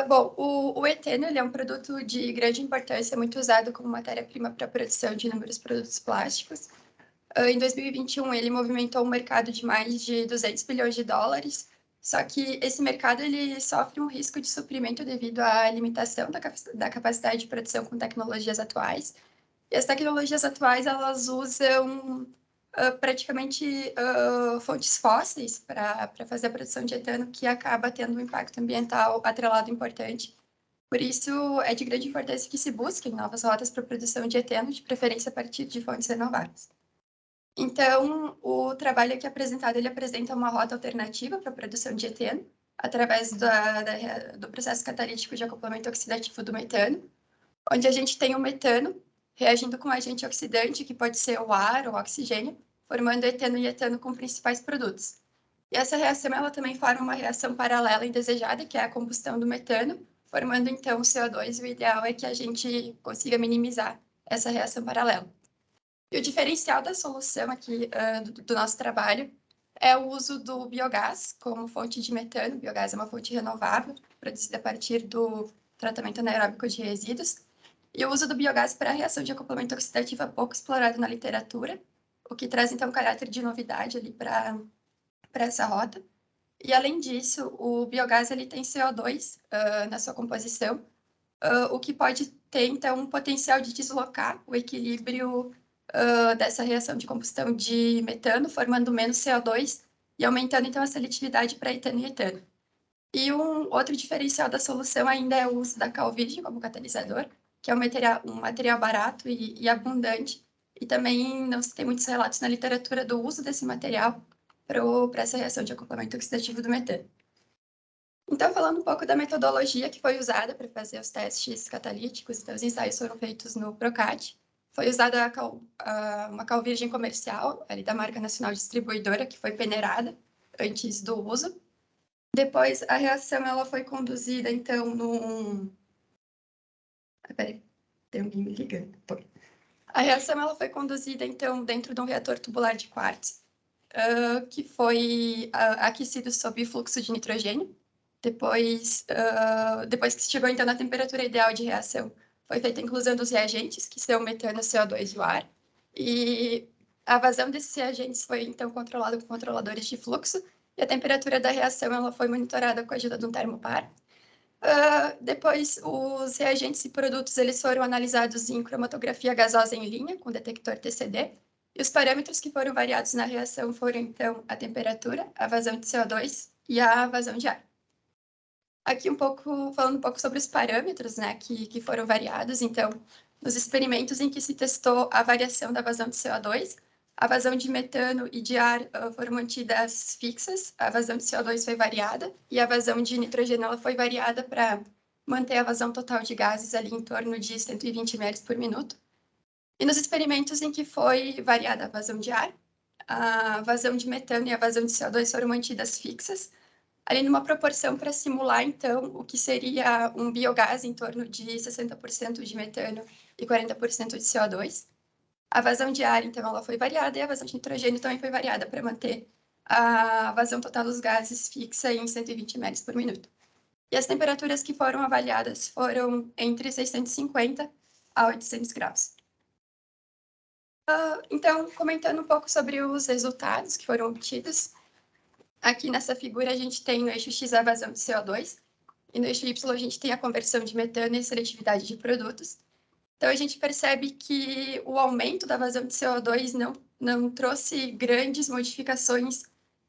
Bom, o eteno ele é um produto de grande importância, muito usado como matéria-prima para a produção de inúmeros produtos plásticos. Em 2021, ele movimentou um mercado de mais de 200 bilhões de dólares, só que esse mercado ele sofre um risco de suprimento devido à limitação da capacidade de produção com tecnologias atuais. E as tecnologias atuais, elas usam praticamente fontes fósseis para fazer a produção de etano, que acaba tendo um impacto ambiental atrelado importante. Por isso, é de grande importância que se busquem novas rotas para a produção de etano, de preferência a partir de fontes renováveis. Então, o trabalho aqui apresentado, ele apresenta uma rota alternativa para a produção de etano, através do processo catalítico de acoplamento oxidativo do metano, onde a gente tem o metano reagindo com um agente oxidante, que pode ser o ar ou o oxigênio, formando etano e etano com principais produtos. E essa reação, ela também forma uma reação paralela indesejada, que é a combustão do metano, formando então o CO2, e o ideal é que a gente consiga minimizar essa reação paralela. E o diferencial da solução aqui do nosso trabalho é o uso do biogás como fonte de metano. O biogás é uma fonte renovável, produzida a partir do tratamento anaeróbico de resíduos. E o uso do biogás para a reação de acoplamento oxidativo é pouco explorado na literatura, o que traz, então, um caráter de novidade ali para essa rota. E, além disso, o biogás ele tem CO2 na sua composição, o que pode ter, então, um potencial de deslocar o equilíbrio dessa reação de combustão de metano, formando menos CO2 e aumentando, então, a seletividade para etano e etano. E um outro diferencial da solução ainda é o uso da cal virgem como catalisador, que é um material barato e abundante, e também não se tem muitos relatos na literatura do uso desse material para essa reação de acoplamento oxidativo do metano. Então, falando um pouco da metodologia que foi usada para fazer os testes catalíticos, então os ensaios foram feitos no PROCAT, foi usada uma cal virgem comercial, ali da marca nacional distribuidora, que foi peneirada antes do uso. Depois, a reação ela foi conduzida, então, num... Peraí, tem alguém me ligando. A reação ela foi conduzida, então, dentro de um reator tubular de quartzo, que foi aquecido sob fluxo de nitrogênio. Depois que se chegou, então, na temperatura ideal de reação, foi feita a inclusão dos reagentes, que são o metano, CO2 e o ar. E a vazão desses reagentes foi, então, controlada com controladores de fluxo, e a temperatura da reação ela foi monitorada com a ajuda de um termopar. Depois, os reagentes e produtos eles foram analisados em cromatografia gasosa em linha, com detector TCD, e os parâmetros que foram variados na reação foram, então, a temperatura, a vazão de CO2 e a vazão de ar. Aqui falando um pouco sobre os parâmetros, né, que foram variados. Então, nos experimentos em que se testou a variação da vazão de CO2, a vazão de metano e de ar foram mantidas fixas, a vazão de CO2 foi variada, e a vazão de nitrogênio ela foi variada para manter a vazão total de gases ali em torno de 120 ml por minuto. E nos experimentos em que foi variada a vazão de ar, a vazão de metano e a vazão de CO2 foram mantidas fixas, ali numa proporção para simular, então, o que seria um biogás em torno de 60% de metano e 40% de CO2. A vazão de ar, então, ela foi variada, e a vazão de nitrogênio também foi variada para manter a vazão total dos gases fixa em 120 ml por minuto. E as temperaturas que foram avaliadas foram entre 650 a 800 graus. Então, comentando um pouco sobre os resultados que foram obtidos, aqui nessa figura a gente tem no eixo X a vazão de CO2, e no eixo Y a gente tem a conversão de metano e a seletividade de produtos. Então, a gente percebe que o aumento da vazão de CO2 não trouxe grandes modificações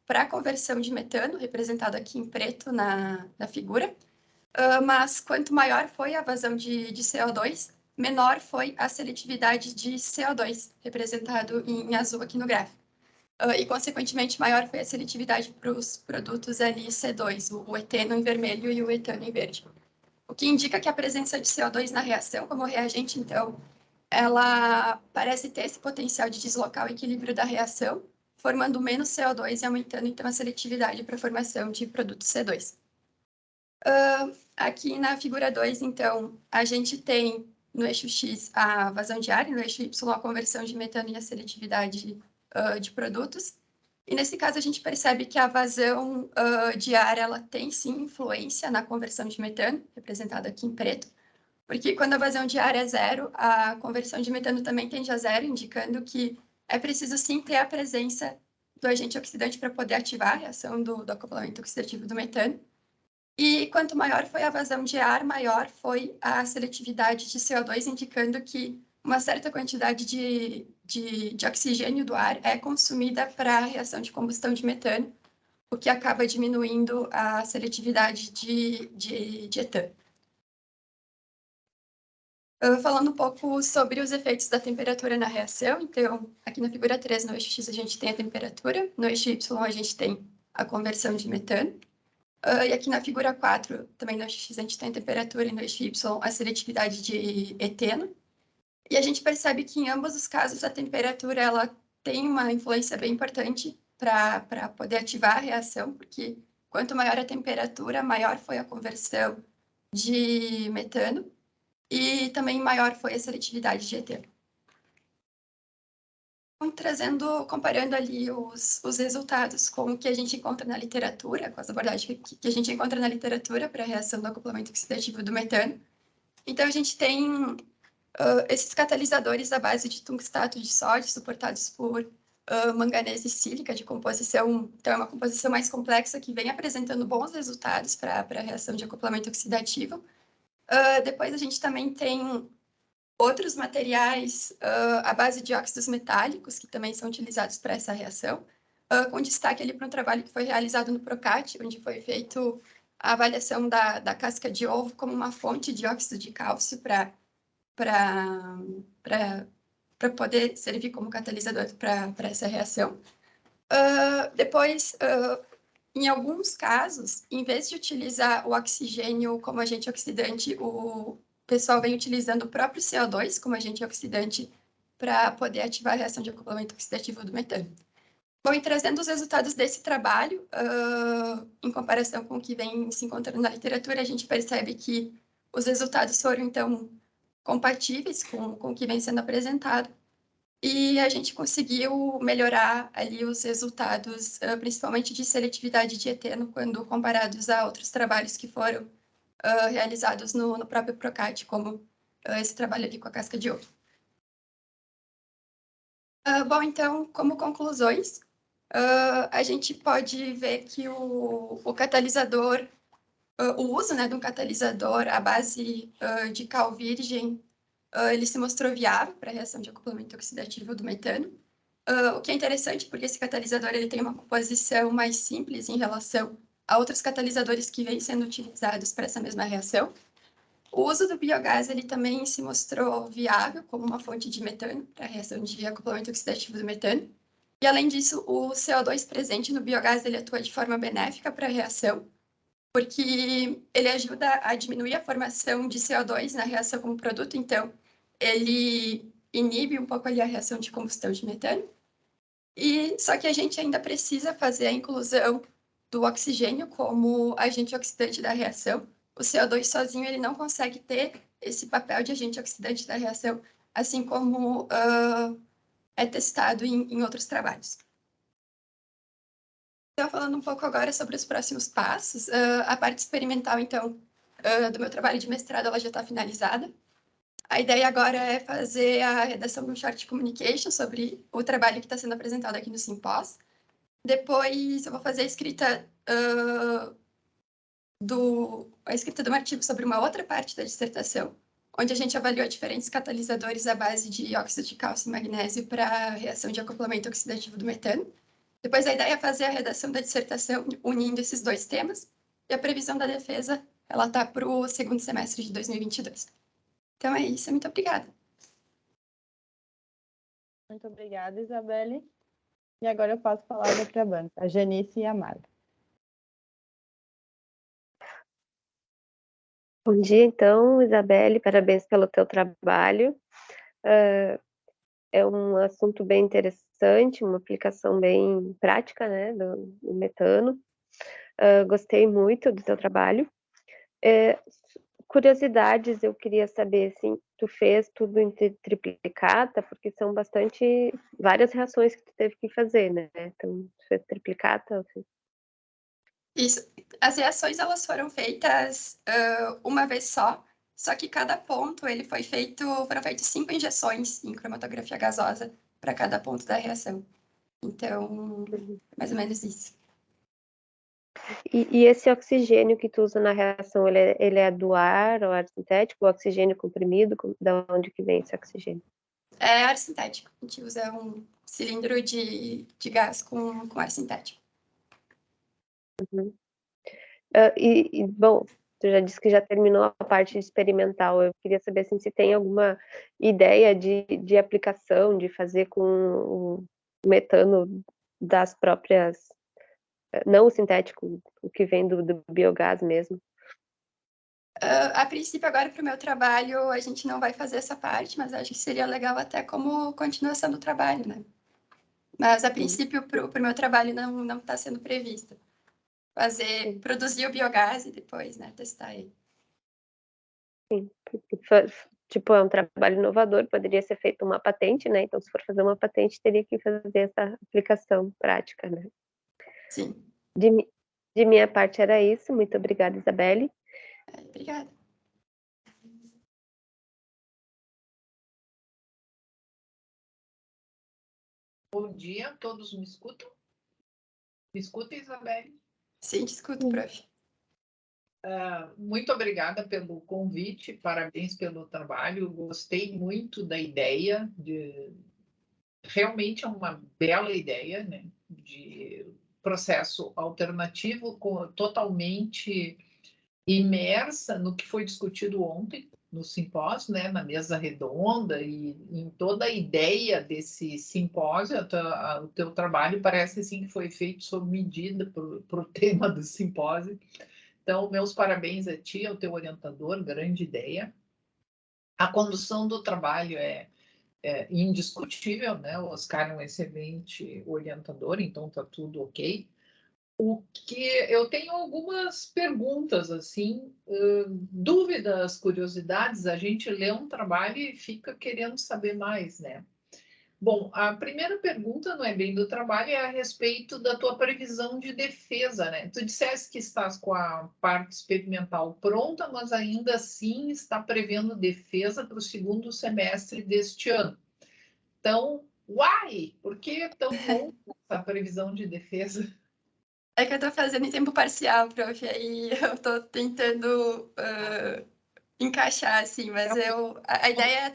para a conversão de metano, representado aqui em preto na figura, mas quanto maior foi a vazão de CO2, menor foi a seletividade de CO2, representado em azul aqui no gráfico. E, consequentemente, maior foi a seletividade para os produtos ali C2, o eteno em vermelho e o etano em verde. O que indica que a presença de CO2 na reação como reagente, então, ela parece ter esse potencial de deslocar o equilíbrio da reação, formando menos CO2 e aumentando, então, a seletividade para a formação de produto C2. Aqui na figura 2, então, a gente tem no eixo X a vazão de ar e no eixo Y a conversão de metano e a seletividade de produtos. E nesse caso a gente percebe que a vazão de ar ela tem sim influência na conversão de metano, representada aqui em preto, porque quando a vazão de ar é zero, a conversão de metano também tende a zero, indicando que é preciso sim ter a presença do agente oxidante para poder ativar a reação do acoplamento oxidativo do metano. E quanto maior foi a vazão de ar, maior foi a seletividade de CO2, indicando que uma certa quantidade de oxigênio do ar é consumida para a reação de combustão de metano, o que acaba diminuindo a seletividade de etano. Falando um pouco sobre os efeitos da temperatura na reação, então, aqui na figura 3, no eixo X, a gente tem a temperatura, no eixo Y, a gente tem a conversão de metano, e aqui na figura 4, também no eixo X, a gente tem a temperatura, e no eixo Y, a seletividade de eteno. E a gente percebe que em ambos os casos a temperatura ela tem uma influência bem importante para poder ativar a reação, porque quanto maior a temperatura, maior foi a conversão de metano e também maior foi a seletividade de eteno. Então, comparando ali os resultados com o que a gente encontra na literatura, com as abordagens que a gente encontra na literatura para a reação do acoplamento oxidativo do metano. Então, a gente tem esses catalisadores à base de tungstato de sódio, suportados por manganese sílica de composição, então é uma composição mais complexa que vem apresentando bons resultados para a reação de acoplamento oxidativo. Depois a gente também tem outros materiais à base de óxidos metálicos, que também são utilizados para essa reação, com destaque ali para um trabalho que foi realizado no PROCAT, onde foi feito a avaliação da casca de ovo como uma fonte de óxido de cálcio para poder servir como catalisador para essa reação. Depois, em alguns casos, em vez de utilizar o oxigênio como agente oxidante, o pessoal vem utilizando o próprio CO2 como agente oxidante para poder ativar a reação de acoplamento oxidativo do metano. Bom, e trazendo os resultados desse trabalho, em comparação com o que vem se encontrando na literatura, a gente percebe que os resultados foram, então, compatíveis com o que vem sendo apresentado, e a gente conseguiu melhorar ali os resultados, principalmente de seletividade de eteno, quando comparados a outros trabalhos que foram realizados no próprio PROCAT, como esse trabalho ali com a casca de ovo. Bom, então, como conclusões, a gente pode ver que o catalisador, o uso, né, de um catalisador à base de cal virgem, ele se mostrou viável para a reação de acoplamento oxidativo do metano, o que é interessante porque esse catalisador ele tem uma composição mais simples em relação a outros catalisadores que vêm sendo utilizados para essa mesma reação. O uso do biogás ele também se mostrou viável como uma fonte de metano para a reação de acoplamento oxidativo do metano. E, além disso, o CO2 presente no biogás ele atua de forma benéfica para a reação, porque ele ajuda a diminuir a formação de CO2 na reação como produto, então ele inibe um pouco ali a reação de combustão de metano. E só que a gente ainda precisa fazer a inclusão do oxigênio como agente oxidante da reação. O CO2 sozinho ele não consegue ter esse papel de agente oxidante da reação, assim como é testado em outros trabalhos. Então, falando um pouco agora sobre os próximos passos, a parte experimental, então, do meu trabalho de mestrado, ela já está finalizada. A ideia agora é fazer a redação de um short communication sobre o trabalho que está sendo apresentado aqui no Simpós. Depois, eu vou fazer a escrita do artigo sobre uma outra parte da dissertação, onde a gente avaliou diferentes catalisadores à base de óxido de cálcio e magnésio para a reação de acoplamento oxidativo do metano. Depois, a ideia é fazer a redação da dissertação unindo esses dois temas, e a previsão da defesa ela está para o segundo semestre de 2022. Então é isso, muito obrigada. Muito obrigada, Isabelle. E agora eu passo a palavra para a banca, a Janice e a Marta. Bom dia, então, Isabelle, parabéns pelo teu trabalho. É um assunto bem interessante, uma aplicação bem prática, né, do metano. Gostei muito do teu trabalho. Curiosidades, eu queria saber, assim, tu fez tudo em triplicata, porque são várias reações que tu teve que fazer, né? Então, tu fez triplicata? Isso. As reações elas foram feitas uma vez só que cada ponto foram feitas 5 injeções em cromatografia gasosa para cada ponto da reação. Então, mais ou menos isso. E esse oxigênio que tu usa na reação, ele é do ar ou ar sintético, ou oxigênio comprimido? Da onde que vem esse oxigênio? É ar sintético. A gente usa um cilindro de gás com ar sintético. Uhum. Bom, tu já disse que já terminou a parte experimental. Eu queria saber assim, se tem alguma ideia de aplicação, de fazer com o metano das próprias, não o sintético, o que vem do biogás mesmo. A princípio, agora para o meu trabalho, a gente não vai fazer essa parte, mas acho que seria legal até como continuação do trabalho, né? Mas, a princípio, para o meu trabalho não está sendo previsto. Produzir o biogás e depois, né, testar ele. Sim, tipo, é um trabalho inovador, poderia ser feita uma patente, né? Então, se for fazer uma patente, teria que fazer essa aplicação prática, né? Sim. De minha parte era isso. Muito obrigada, Isabelle. Obrigada. Bom dia, todos me escutam? Me escuta, Isabelle? Sim, te escuto, prof. Muito obrigada pelo convite, parabéns pelo trabalho, gostei muito da ideia, realmente é uma bela ideia, né, de processo alternativo totalmente imersa no que foi discutido ontem no simpósio, né, na mesa redonda, e em toda a ideia desse simpósio, o teu trabalho parece assim que foi feito sob medida para o tema do simpósio. Então, meus parabéns a ti, ao teu orientador, grande ideia. A condução do trabalho é indiscutível, né? O Oscar é um excelente orientador, então tá tudo ok. O que eu tenho algumas perguntas, assim, dúvidas, curiosidades. A gente lê um trabalho e fica querendo saber mais, né? Bom, a primeira pergunta não é bem do trabalho, é a respeito da tua previsão de defesa, né? Tu disseste que estás com a parte experimental pronta, mas ainda assim está prevendo defesa para o segundo semestre deste ano. Então, por que tão longa essa previsão de defesa? É que eu estou fazendo em tempo parcial, prof, aí eu estou tentando encaixar, assim, mas a ideia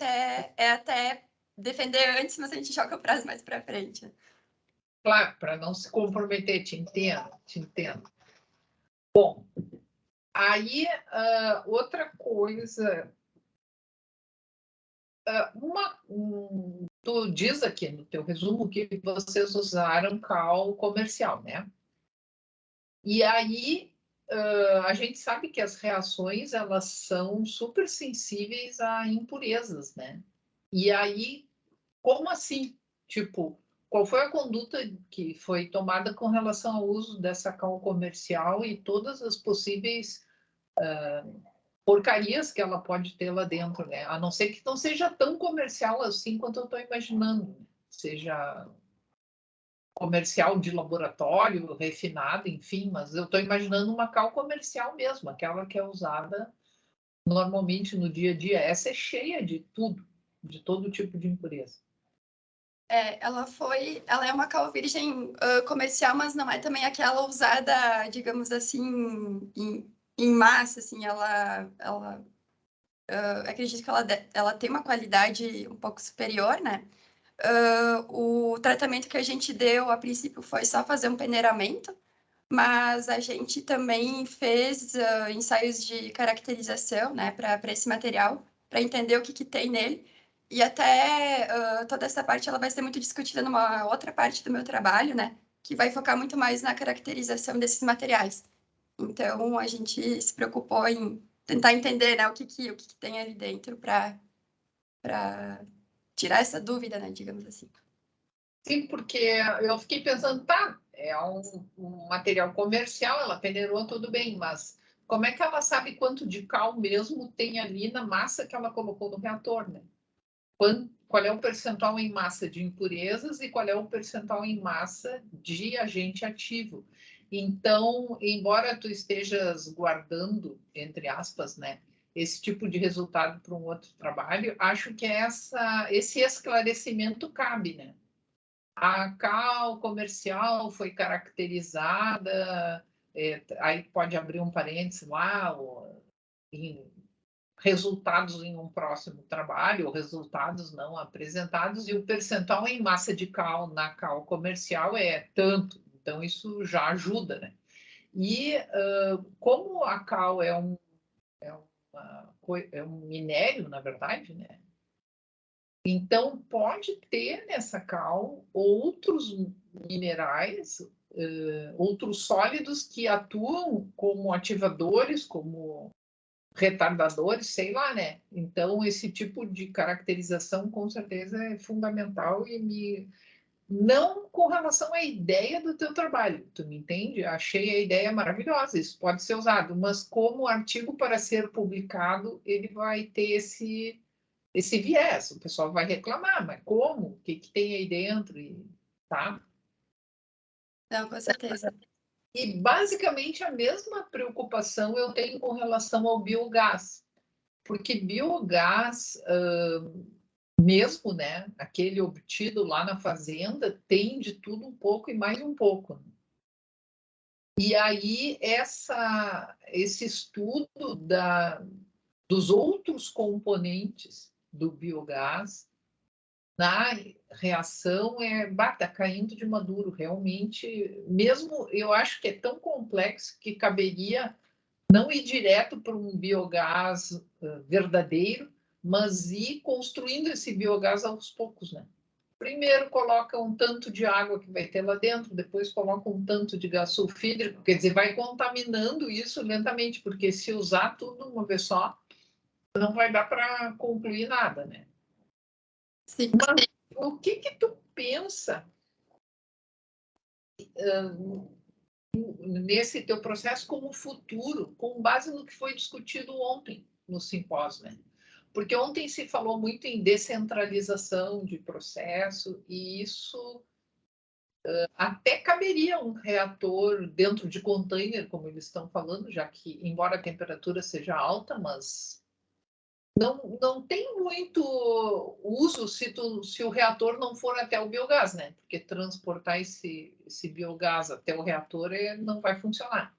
é até defender antes, mas a gente joga o prazo mais para frente. Claro, para não se comprometer, te entendo. Bom, aí outra coisa, tu diz aqui no teu resumo que vocês usaram cal comercial, né? E aí a gente sabe que as reações elas são super sensíveis a impurezas, né? E aí, como assim? Tipo, qual foi a conduta que foi tomada com relação ao uso dessa cal comercial e todas as possíveis porcarias que ela pode ter lá dentro, né? A não ser que não seja tão comercial assim quanto eu estou imaginando, né? Seja comercial de laboratório, refinado, enfim, mas eu estou imaginando uma cal comercial mesmo, aquela que é usada normalmente no dia a dia. Essa é cheia de tudo, de todo tipo de impureza. Ela é uma cal virgem comercial, mas não é também aquela usada, digamos assim, em massa, assim, acredito que ela tem uma qualidade um pouco superior, né? O tratamento que a gente deu, a princípio, foi só fazer um peneiramento, mas a gente também fez ensaios de caracterização, né, para esse material, para entender o que tem nele. E até toda essa parte ela vai ser muito discutida numa outra parte do meu trabalho, né, que vai focar muito mais na caracterização desses materiais. Então, a gente se preocupou em tentar entender, né, o que tem ali dentro para tirar essa dúvida, né, digamos assim. Sim, porque eu fiquei pensando, é um material comercial, ela peneirou tudo bem, mas como é que ela sabe quanto de cal mesmo tem ali na massa que ela colocou no reator, né? Qual é o percentual em massa de impurezas e qual é o percentual em massa de agente ativo? Então, embora tu estejas guardando, entre aspas, né, esse tipo de resultado para um outro trabalho, acho que esse esclarecimento cabe, né? A cal comercial foi caracterizada, aí pode abrir um parênteses lá, em resultados em um próximo trabalho, ou resultados não apresentados, e o percentual em massa de cal na cal comercial é tanto. Então, isso já ajuda, né? E como a cal é um minério, na verdade, né? Então, pode ter nessa cal outros minerais, outros sólidos que atuam como ativadores, como retardadores, sei lá, né? Então, esse tipo de caracterização, com certeza, é fundamental não com relação à ideia do teu trabalho, tu me entende? Achei a ideia maravilhosa, isso pode ser usado, mas como artigo para ser publicado, ele vai ter esse viés, o pessoal vai reclamar, mas como? O que tem aí dentro? Tá? Não, com certeza. E basicamente a mesma preocupação eu tenho com relação ao biogás, porque biogás, mesmo, né, aquele obtido lá na fazenda, tem de tudo um pouco e mais um pouco. E aí esse estudo dos outros componentes do biogás na reação tá caindo de maduro, realmente, mesmo eu acho que é tão complexo que caberia não ir direto para um biogás verdadeiro, mas ir construindo esse biogás aos poucos, né? Primeiro coloca um tanto de água que vai ter lá dentro, depois coloca um tanto de gás sulfídrico, quer dizer, vai contaminando isso lentamente, porque se usar tudo uma vez só, não vai dar para concluir nada, né? Sim. Mas o que tu pensa nesse teu processo como futuro, com base no que foi discutido ontem no simpósio, né? Porque ontem se falou muito em descentralização de processo, e isso até caberia um reator dentro de container, como eles estão falando, já que, embora a temperatura seja alta, mas não tem muito uso se o reator não for até o biogás, né? Porque transportar esse biogás até o reator não vai funcionar.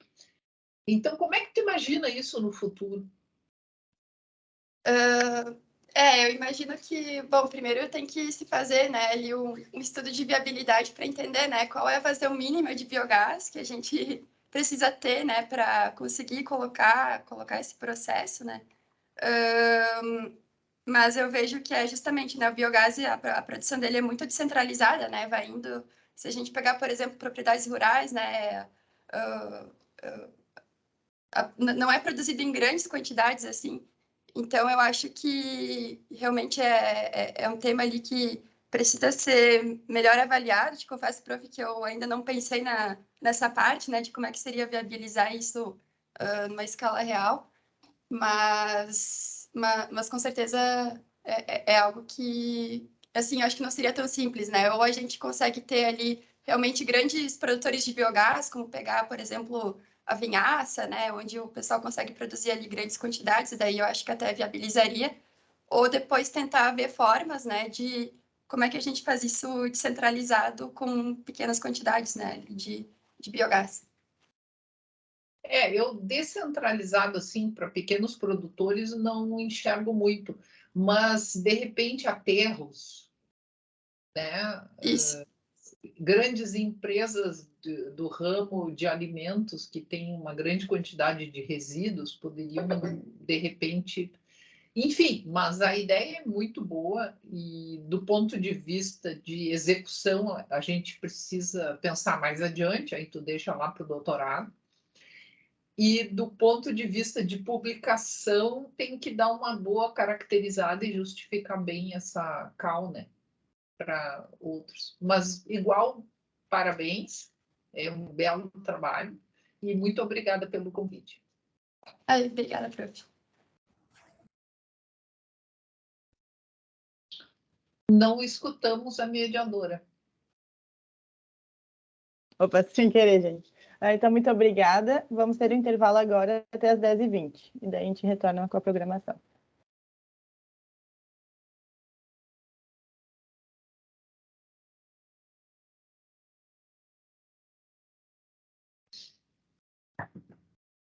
Então, como é que tu imagina isso no futuro? Eu imagino que, bom, primeiro tem que se fazer, né, ali um estudo de viabilidade para entender, né, qual é a vazão mínima de biogás que a gente precisa ter, né, para conseguir colocar esse processo, né. Mas eu vejo que é justamente, né, o biogás, a produção dele é muito descentralizada, né, vai indo, se a gente pegar, por exemplo, propriedades rurais, né, não é produzido em grandes quantidades, assim. Então, eu acho que realmente é um tema ali que precisa ser melhor avaliado. Te confesso, prof, que eu ainda não pensei nessa parte, né, de como é que seria viabilizar isso numa escala real, mas com certeza é algo que, assim, eu acho que não seria tão simples, né? Ou a gente consegue ter ali realmente grandes produtores de biogás, como pegar, por exemplo, a vinhaça, né, onde o pessoal consegue produzir ali grandes quantidades, e daí eu acho que até viabilizaria, ou depois tentar ver formas, né, de como é que a gente faz isso descentralizado com pequenas quantidades, né, de biogás. Eu descentralizado assim para pequenos produtores não enxergo muito, mas de repente aterros, né? Isso. Grandes empresas do ramo de alimentos que têm uma grande quantidade de resíduos poderiam, de repente, enfim, mas a ideia é muito boa e do ponto de vista de execução a gente precisa pensar mais adiante, aí tu deixa lá para o doutorado. E do ponto de vista de publicação tem que dar uma boa caracterizada e justificar bem essa call, né, para outros. Mas igual, parabéns, é um belo trabalho e muito obrigada pelo convite. Obrigada, prof. Não escutamos a mediadora. Opa, sem querer, gente. Então, muito obrigada. Vamos ter um intervalo agora até as 10h20. E daí a gente retorna com a programação.